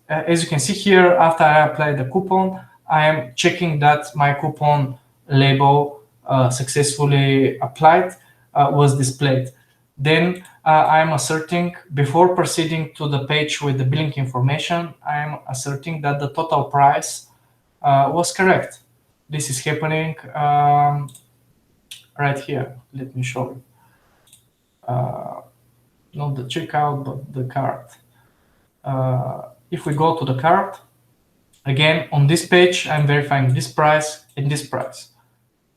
as you can see here, after I apply the coupon, I am checking that my coupon label successfully applied was displayed. Then I'm asserting, before proceeding to the page with the billing information, I'm asserting that the total price was correct. This is happening right here. Let me show you. Not the checkout, but the cart. If we go to the cart, again, on this page, I'm verifying this price and this price.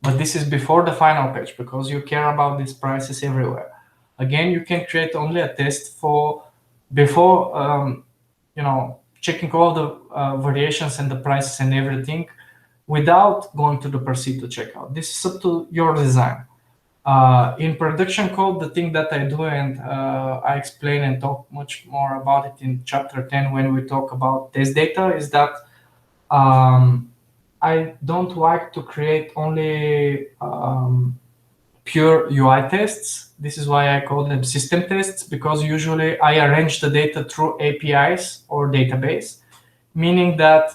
But this is before the final page, because you care about these prices everywhere. Again, you can create only a test for before, checking all the variations and the prices and everything without going to the proceed to checkout. This is up to your design. In production code, the thing that I do, and I explain and talk much more about it in chapter 10 when we talk about test data, is that I don't like to create only pure UI tests. This is why I call them system tests, because usually I arrange the data through APIs or database, meaning that,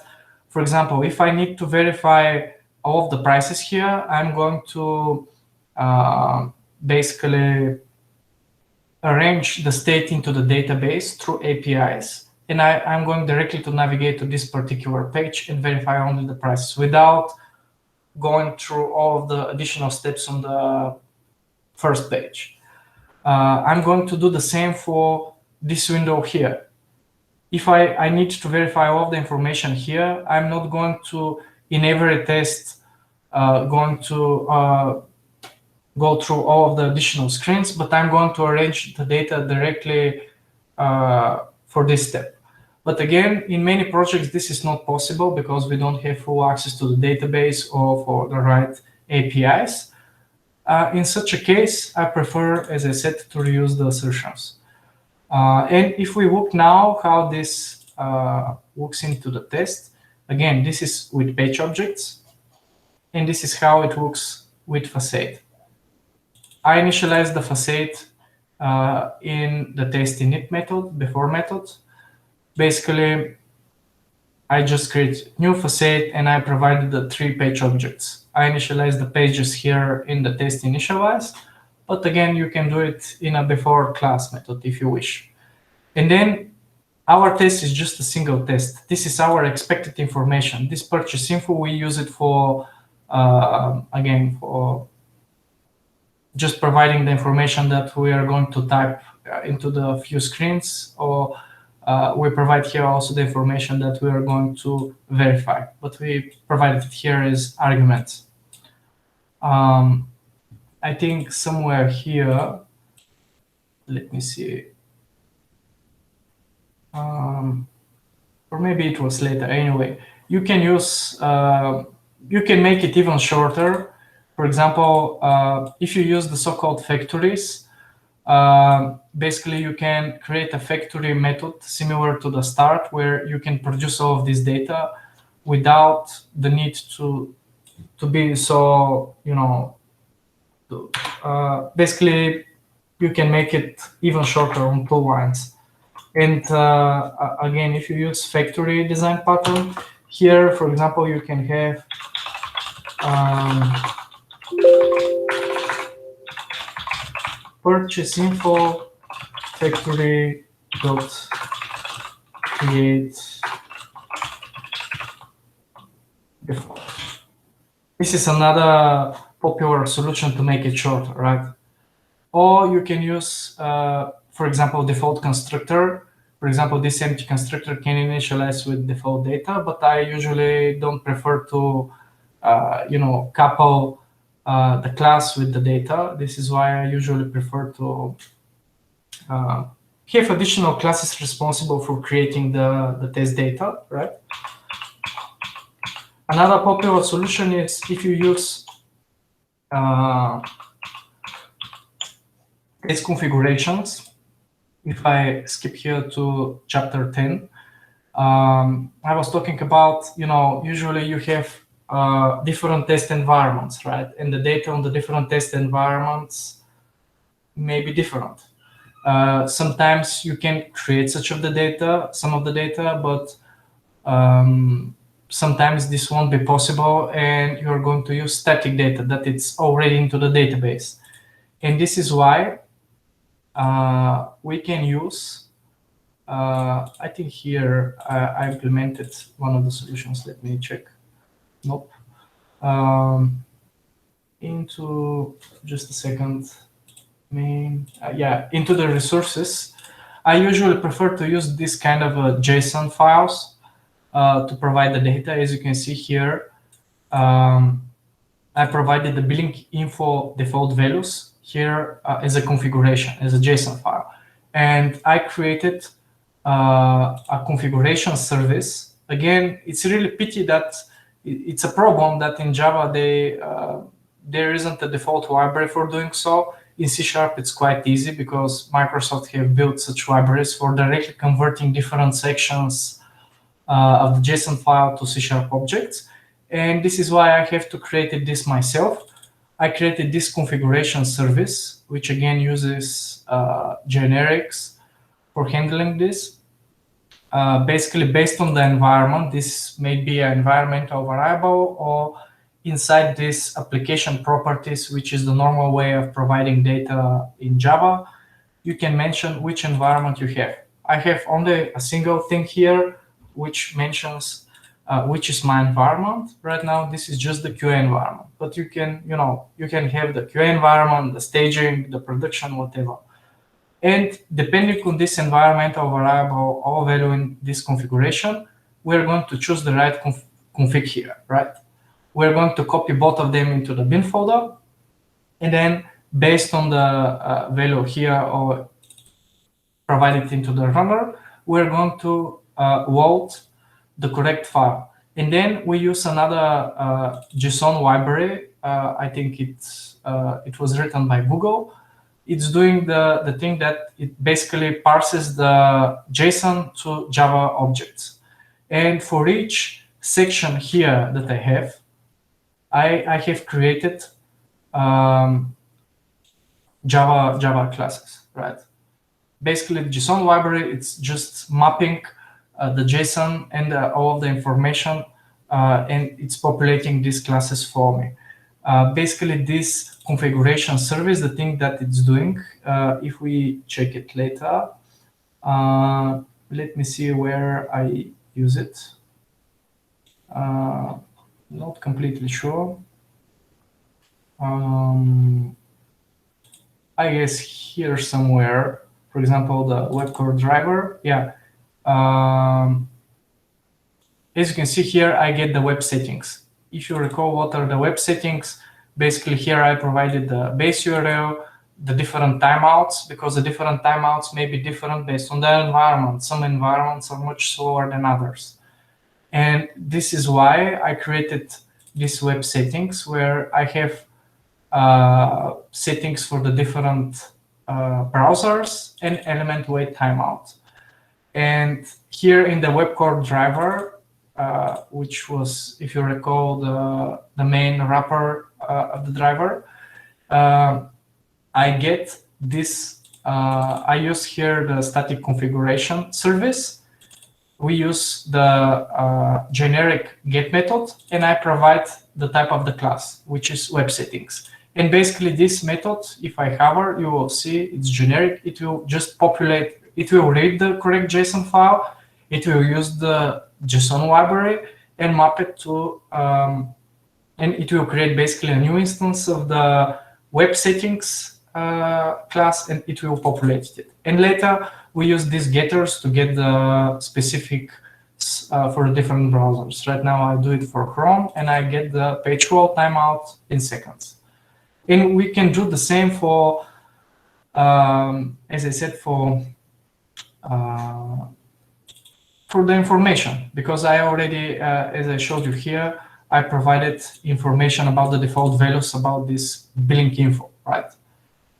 for example, if I need to verify all of the prices here, I'm going to basically arrange the state into the database through APIs. and I'm going directly to navigate to this particular page and verify only the prices without going through all of the additional steps on the first page. I'm going to do the same for this window here. If I need to verify all of the information here, I'm not going to, in every test, going to go through all of the additional screens, but I'm going to arrange the data directly for this step. But again, in many projects, this is not possible because we don't have full access to the database or for the right APIs. In such a case, I prefer, as I said, to reuse the assertions. And if we look now how this looks into the test, again, this is with page objects, and this is how it looks with facade. I initialize the facade in the test init method, before method. Basically, I just create new facade and I provided the 3 page objects. I initialize the pages here in the test initialize, but again, you can do it in a before class method if you wish. And then our test is just a single test. This is our expected information. This purchase info, we use it for, again, for just providing the information that we are going to type into the few screens, or we provide here also the information that we are going to verify, but we provided it here as arguments. I think somewhere here, let me see, or maybe it was later. Anyway, you can use, you can make it even shorter. For example, if you use the so-called factories, basically you can create a factory method similar to the start where you can produce all of this data without the need to be so, you know, basically you can make it even shorter on 2 lines. And again, if you use factory design pattern here, for example, you can have purchase info factory dot create default. This is another popular solution to make it shorter, right? Or you can use, for example, default constructor. For example, this empty constructor can initialize with default data, but I usually don't prefer to, you know, couple the class with the data. This is why I usually prefer to have additional classes responsible for creating the test data, right? Another popular solution is if you use test configurations. If I skip here to chapter 10, I was talking about, you know, usually you have different test environments, right? And the data on the different test environments may be different. Sometimes you can create some of the data, but sometimes this won't be possible and you're going to use static data that it's already into the database. And this is why we can use, I think here I implemented one of the solutions. Let me check. Nope. Into just a second. Yeah, into the resources. I usually prefer to use this kind of JSON files to provide the data. As you can see here, I provided the billing info default values here as a configuration, as a JSON file. And I created a configuration service. Again, it's really pity that it's a problem that in Java there isn't a default library for doing so. In C#, it's quite easy because Microsoft have built such libraries for directly converting different sections of the JSON file to C# objects. And this is why I have to create this myself. I created this configuration service, which again uses generics for handling this. Basically, based on the environment, this may be an environmental variable, or inside this application properties, which is the normal way of providing data in Java, you can mention which environment you have. I have only a single thing here, which mentions which is my environment. Right now, this is just the QA environment, but you can, you can have the QA environment, the staging, the production, whatever. And depending on this environmental variable or value in this configuration, we're going to choose the right config here, right? We're going to copy both of them into the bin folder. And then based on the value here or provided into the runner, we're going to load the correct file. And then we use another JSON library. I think it was written by Google. It's doing the thing that it basically parses the JSON to Java objects. And for each section here that I have created Java classes, right? Basically, the JSON library, it's just mapping the JSON and all of the information, and it's populating these classes for me. Basically, this configuration service, the thing that it's doing, if we check it later, let me see where I use it. Not completely sure. I guess here somewhere, for example, the web core driver. Yeah. As you can see here, I get the web settings. If you recall what are the web settings, basically here I provided the base URL, the different timeouts, because the different timeouts may be different based on the environment. Some environments are much slower than others. And this is why I created these web settings where I have settings for the different browsers and element wait timeout. And here in the web core driver, which was, if you recall, the main wrapper of the driver, I get this. I use here the static configuration service. We use the generic get method, and I provide the type of the class, which is web settings. And basically this method, if I hover, you will see it's generic. It will just populate, it will read the correct JSON file. It will use the JSON library and map it to, and it will create basically a new instance of the web settings class, and it will populate it. And later we use these getters to get the specific for the different browsers. Right now I do it for Chrome, and I get the page roll timeout in seconds. And we can do the same for, as I said, for the information, because I already, as I showed you here, I provided information about the default values about this billing info, right?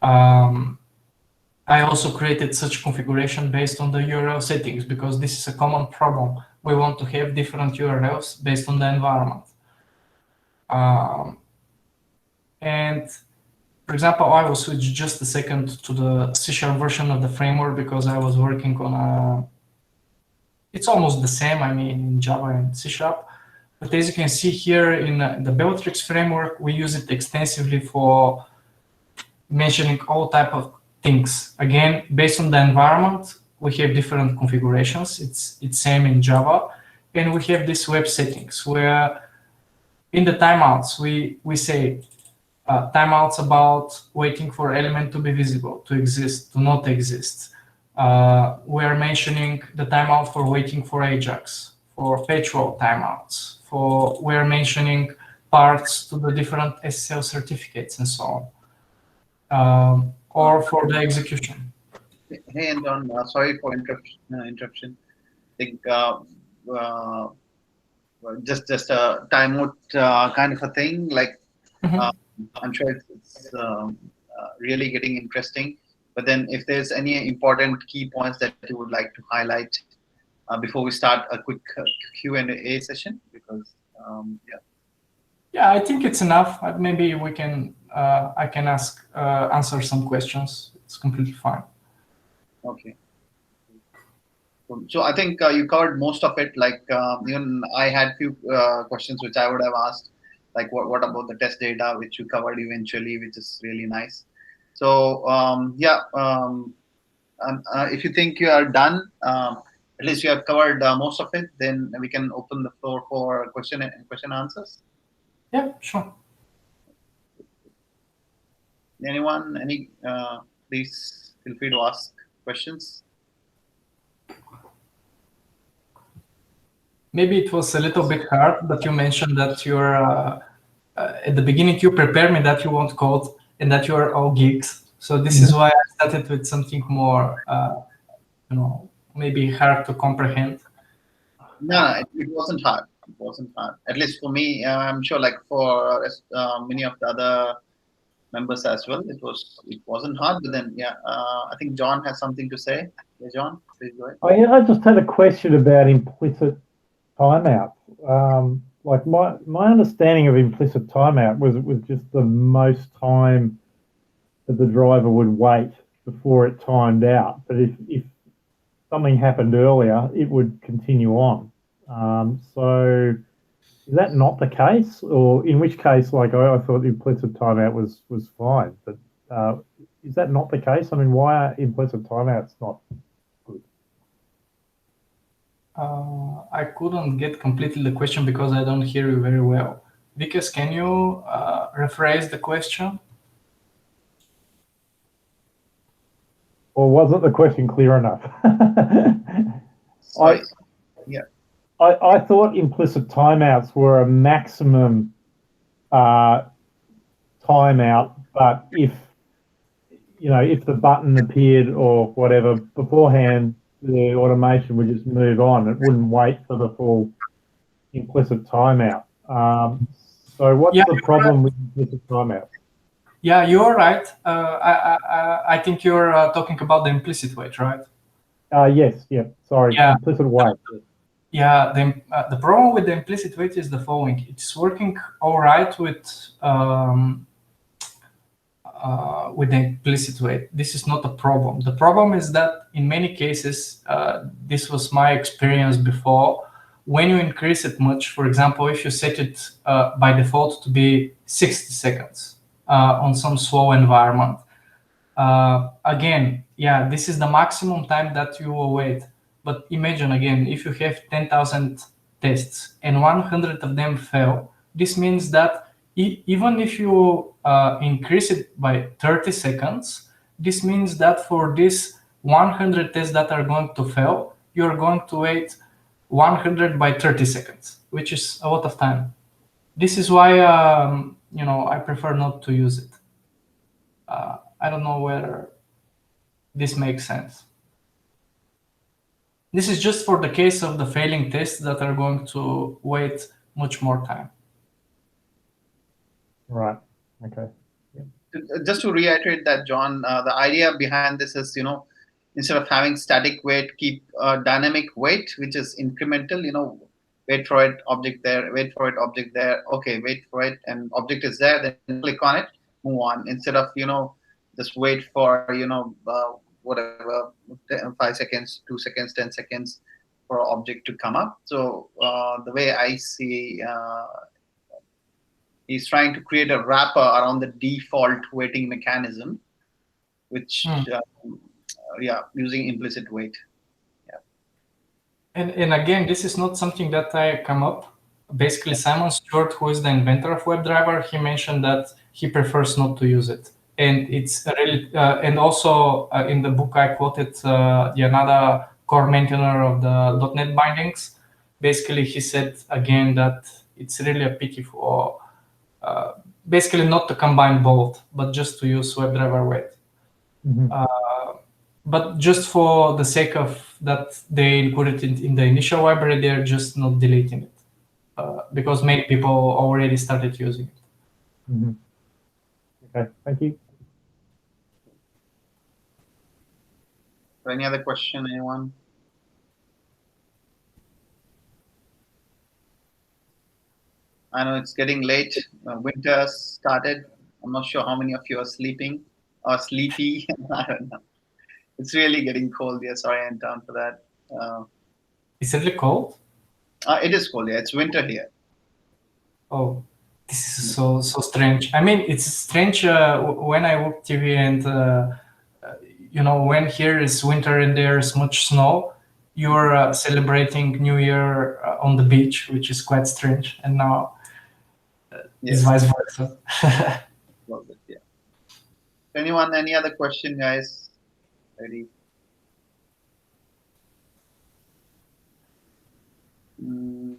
I also created such configuration based on the URL settings, because this is a common problem. We want to have different URLs based on the environment. And for example, I will switch just a second to the C# version of the framework, because I was working on it's almost the same, I mean, in Java and C#. But as you can see here in the Bellatrix framework, we use it extensively for mentioning all type of things. Again, based on the environment, we have different configurations. It's same in Java. And we have these web settings where in the timeouts, we say timeouts about waiting for element to be visible, to exist, to not exist. We are mentioning the timeout for waiting for Ajax, for page roll timeouts, we are mentioning parts to the different SSL certificates and so on, or for the execution. Hey, Anton, sorry for interruption. I think just a timeout kind of a thing. Like I'm sure it's really getting interesting. But then, if there's any important key points that you would like to highlight before we start a quick Q&A session, because yeah. Yeah, I think it's enough. Maybe we can. I can answer some questions. It's completely fine. Okay. So I think you covered most of it. Like even I had few questions which I would have asked, like what about the test data, which you covered eventually, which is really nice. So yeah, if you think you are done, at least you have covered most of it, then we can open the floor for question answers. Yeah, sure. Anyone, please feel free to ask questions. Maybe it was a little bit hard, but you mentioned that you're at the beginning you prepared me that you won't code and that you are all geeks. So this is why I started with something more, maybe hard to comprehend. No, it wasn't hard. It wasn't hard. At least for me, I'm sure, like for many of the other members as well, it wasn't hard. But then, yeah, I think John has something to say. Yeah, John, please go ahead. Oh, yeah, I just had a question about implicit timeout. Like my understanding of implicit timeout was it was just the most time that the driver would wait before it timed out. But if something happened earlier, it would continue on. So is that not the case? Or in which case, like I thought the implicit timeout was fine. But is that not the case? I mean, why are implicit timeouts not good? I couldn't get completely the question because I don't hear you very well. Vikas, can you rephrase the question? Or wasn't the question clear enough? Sorry. I thought implicit timeouts were a maximum timeout, but if the button appeared or whatever beforehand, the automation would just move on. It wouldn't wait for the full implicit timeout. So what's the problem with implicit timeout? Yeah, you're right. I think you're talking about the implicit wait, right? Yes, yeah. Sorry, yeah. Implicit wait. Yeah, the problem with the implicit wait is the following. It's working all right with the implicit wait. This is not a problem. The problem is that in many cases, this was my experience before, when you increase it much, for example, if you set it by default to be 60 seconds on some slow environment, again, yeah, this is the maximum time that you will wait. But imagine again, if you have 10,000 tests and 100 of them fail, this means that even if you increase it by 30 seconds, this means that for these 100 tests that are going to fail, you're going to wait 100 by 30 seconds, which is a lot of time. This is why I prefer not to use it. I don't know whether this makes sense. This is just for the case of the failing tests that are going to wait much more time. Right. Okay. Just to reiterate that, John, the idea behind this is, instead of having static wait, keep dynamic wait, which is incremental. Wait for it, object there, wait for it, object there. Okay, wait for it, and object is there. Then click on it, move on. Instead of just wait for whatever 5 seconds, 2 seconds, 10 seconds for an object to come up. So the way I see, he's trying to create a wrapper around the default waiting mechanism, which using implicit wait. And again, this is not something that I come up. Basically, Simon Stewart, who is the inventor of WebDriver, he mentioned that he prefers not to use it. And it's really, and also in the book I quoted another core maintainer of the .NET bindings. Basically, he said again that it's really a pity for basically not to combine both, but just to use WebDriver wait. Mm-hmm. But just for the sake of that they included it in the initial library, they're just not deleting it because many people already started using it. Mm-hmm. Okay, thank you. Any other question, anyone? I know it's getting late. Winter started. I'm not sure how many of you are sleeping or sleepy. I don't know. It's really getting cold here. Sorry, I'm down for that. Is it really cold? It is cold. Yeah, it's winter here. Oh, this is so strange. I mean, it's strange when I watch TV and when here is winter and there is much snow, you're celebrating New Year on the beach, which is quite strange. And now it's vice versa. Well, yeah. Anyone, any other question, guys? Ready? And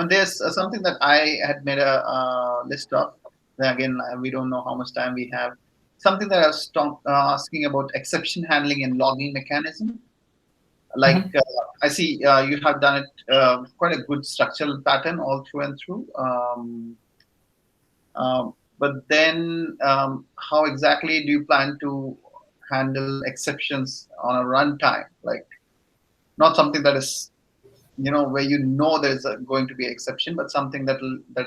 there's something that I had made a list of. Then again, we don't know how much time we have. Something that I was asking about exception handling and logging mechanism. Like I see you have done it quite a good structural pattern all through and through. But then how exactly do you plan to handle exceptions on a runtime? Like not something that is, where there's going to be exception, but something that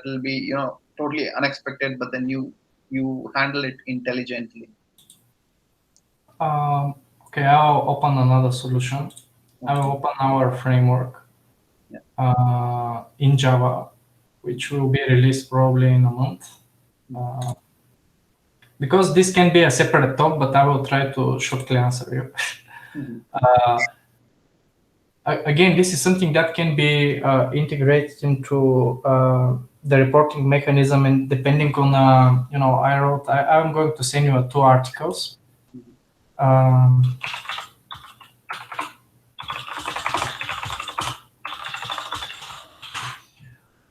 will be, totally unexpected, but then you handle it intelligently. Okay, I'll open another solution. I will open our framework in Java, which will be released probably in a month. Because this can be a separate talk, but I will try to shortly answer you. Again, this is something that can be integrated into the reporting mechanism, and depending on, I'm going to send you 2 articles.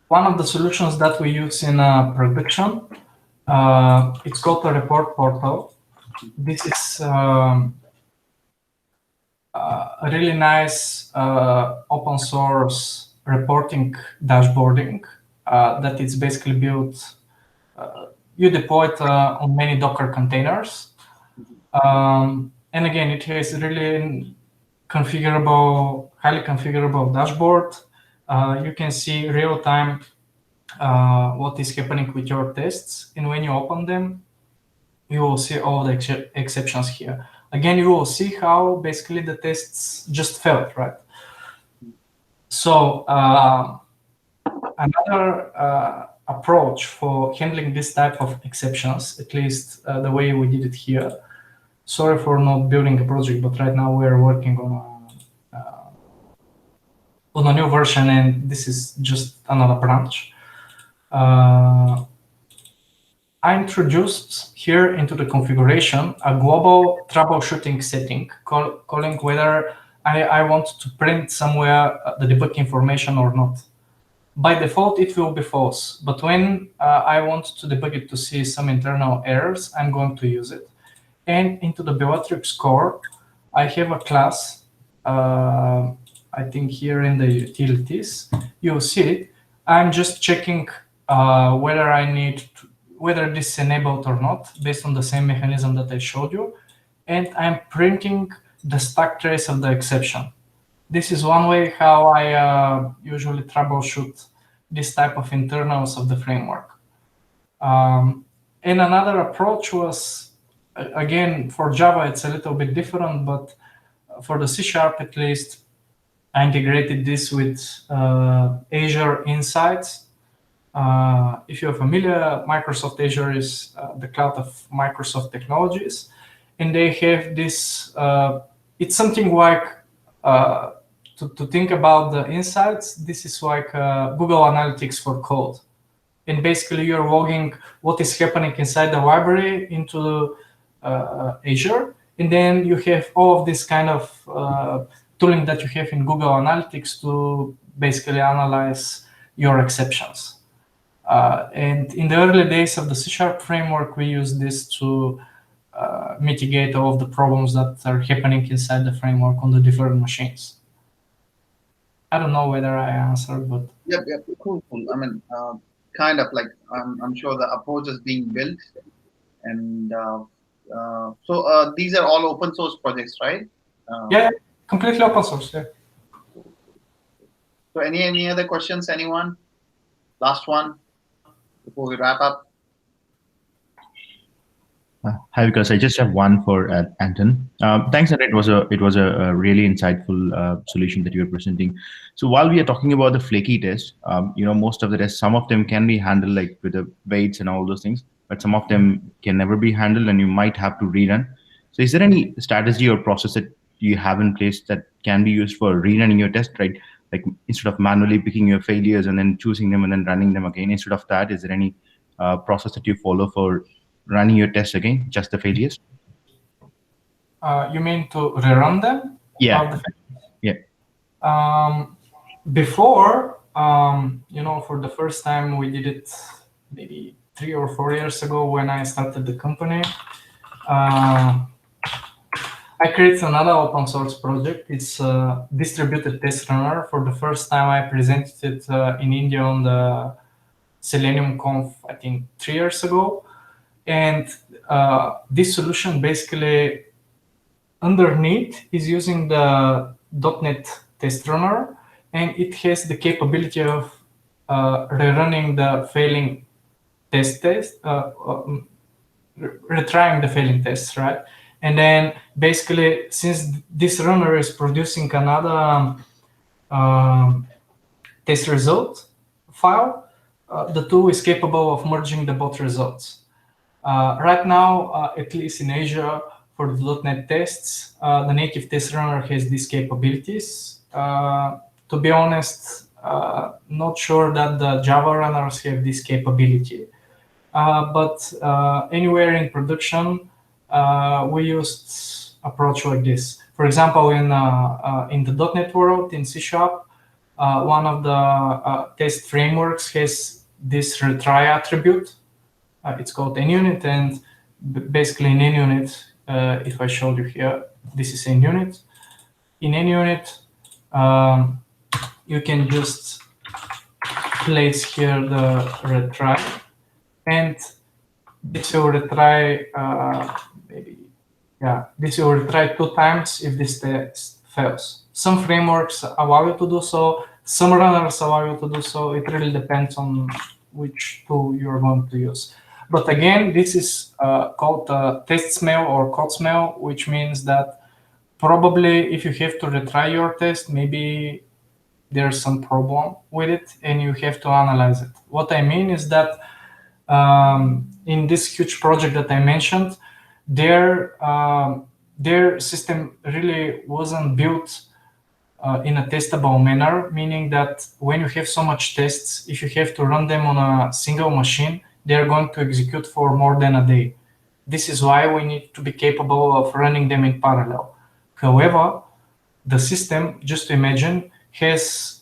One of the solutions that we use in production, it's called a report portal. This is a really nice open source reporting dashboarding that is basically built. You deploy it on many Docker containers. And again, it has really highly configurable dashboard. You can see real time what is happening with your tests. And when you open them, you will see all the exceptions here. Again, you will see how basically the tests just failed, right? So another approach for handling this type of exceptions, at least the way we did it here. Sorry for not building a project, but right now we're working on a new version, and this is just another branch. I introduced here into the configuration a global troubleshooting setting, calling whether I want to print somewhere the debug information or not. By default, it will be false, but when I want to debug it to see some internal errors, I'm going to use it. And into the Bellatrix core, I have a class, I think here in the utilities, you'll see it. I'm just checking whether this is enabled or not, based on the same mechanism that I showed you. And I'm printing the stack trace of the exception. This is one way how I usually troubleshoot this type of internals of the framework. And another approach was, again, for Java, it's a little bit different, but for the C# at least, I integrated this with Azure Insights. If you're familiar, Microsoft Azure is the cloud of Microsoft technologies, and they have this, it's something like, to think about the insights, this is like Google Analytics for code. And basically you're logging what is happening inside the library into Azure, and then you have all of this kind of tooling that you have in Google Analytics to basically analyze your exceptions. And in the early days of the C# framework, we use this to mitigate all of the problems that are happening inside the framework on the different machines. I don't know whether I answered, but Yep, cool. I mean, kind of like I'm sure the approach is being built, and so these are all open source projects, right? Yeah, completely open source. Yeah. So any other questions? Anyone? Last one before we wrap up. Hi, because I just have one for Anton. Thanks, Anton. It was a really insightful solution that you were presenting. So while we are talking about the flaky test, most of the tests, some of them can be handled like with the weights and all those things, but some of them can never be handled, and you might have to rerun. So is there any strategy or process that you have in place that can be used for rerunning your test, right? Like instead of manually picking your failures and then choosing them and then running them again, instead of that, is there any process that you follow for running your tests again, just the failures? You mean to rerun them? Yeah. Yeah. Before, for the first time we did it maybe 3 or 4 years ago when I started the company. I created another open source project. It's a distributed test runner. For the first time, I presented it in India on the Selenium Conf, I think 3 years ago. And this solution basically underneath is using the .NET test runner, and it has the capability of rerunning the failing retrying the failing tests, right? And then basically, since this runner is producing another test result file, the tool is capable of merging the both results. Right now, at least in Asia, for the .NET tests, the native test runner has these capabilities. To be honest, not sure that the Java runners have this capability. But anywhere in production, we used approach like this. For example, in the .NET world, in C#, one of the test frameworks has this retry attribute. It's called NUnit, and basically in NUnit, if I showed you here, this is NUnit. In NUnit, you can just place here the retry, and this will retry this will retry 2 times if this test fails. Some frameworks allow you to do so, some runners allow you to do so. It really depends on which tool you're going to use. But again, this is called test smell or code smell, which means that probably if you have to retry your test, maybe there's some problem with it and you have to analyze it. What I mean is that in this huge project that I mentioned, their system really wasn't built in a testable manner, meaning that when you have so much tests, if you have to run them on a single machine, they're going to execute for more than a day. This is why we need to be capable of running them in parallel. However, the system, just to imagine, has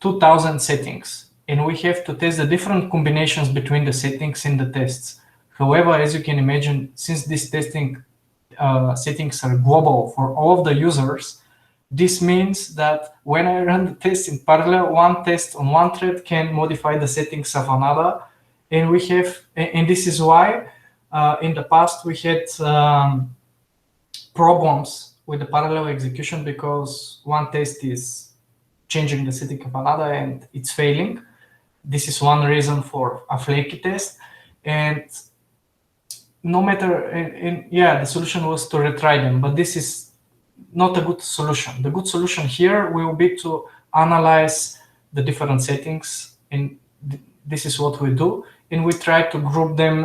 2,000 settings, and we have to test the different combinations between the settings in the tests. However, as you can imagine, since these testing settings are global for all of the users, this means that when I run the test in parallel, one test on one thread can modify the settings of another. And this is why in the past we had problems with the parallel execution, because one test is changing the setting of another and it's failing. This is one reason for a flaky test. And no matter, the solution was to retry them, but this is not a good solution. The good solution here will be to analyze the different settings, and this is what we do. And we try to group them,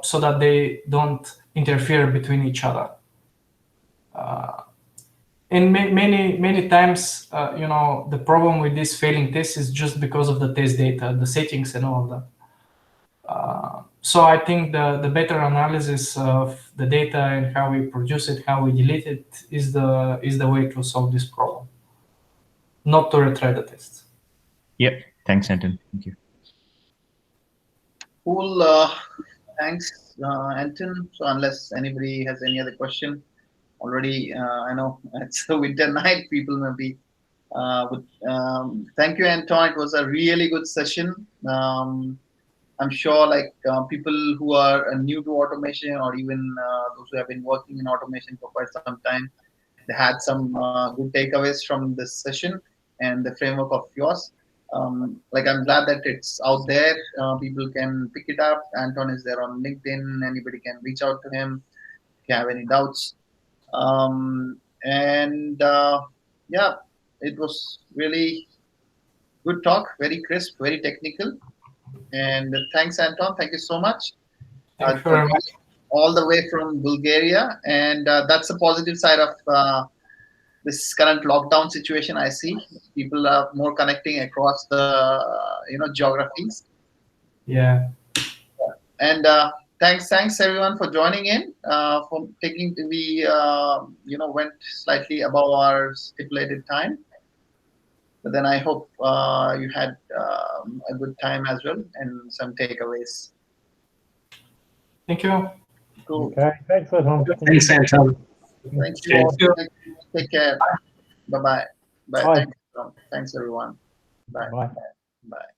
so that they don't interfere between each other. And many times, the problem with this failing test is just because of the test data, the settings, and all of that. So I think the better analysis of the data and how we produce it, how we delete it, is the way to solve this problem, not to retry the test. Yep. Thanks, Anton. Thank you. Cool. Thanks, Anton. So unless anybody has any other question, already I know it's a winter night. People may be. Thank you, Anton. It was a really good session. I'm sure people who are new to automation, or even those who have been working in automation for quite some time, they had some good takeaways from this session and the framework of yours. I'm glad that it's out there. People can pick it up. Anton is there on LinkedIn. Anybody can reach out to him if you have any doubts. It was really good talk, very crisp, very technical. And thanks, Anton. Thank you so much. Thank you very much. all the way from Bulgaria, and that's a positive side of this current lockdown situation. I see people are more connecting across the geographies. Yeah. And thanks everyone for joining in. For taking we went slightly above our stipulated time, but then I hope you had a good time as well and some takeaways. Thank you. Cool. Okay, thanks for Tom. Thanks, Anton. Thank you all. Thank you. Take care. Bye-bye. Bye. Bye. Thanks everyone. Bye. Bye. Bye.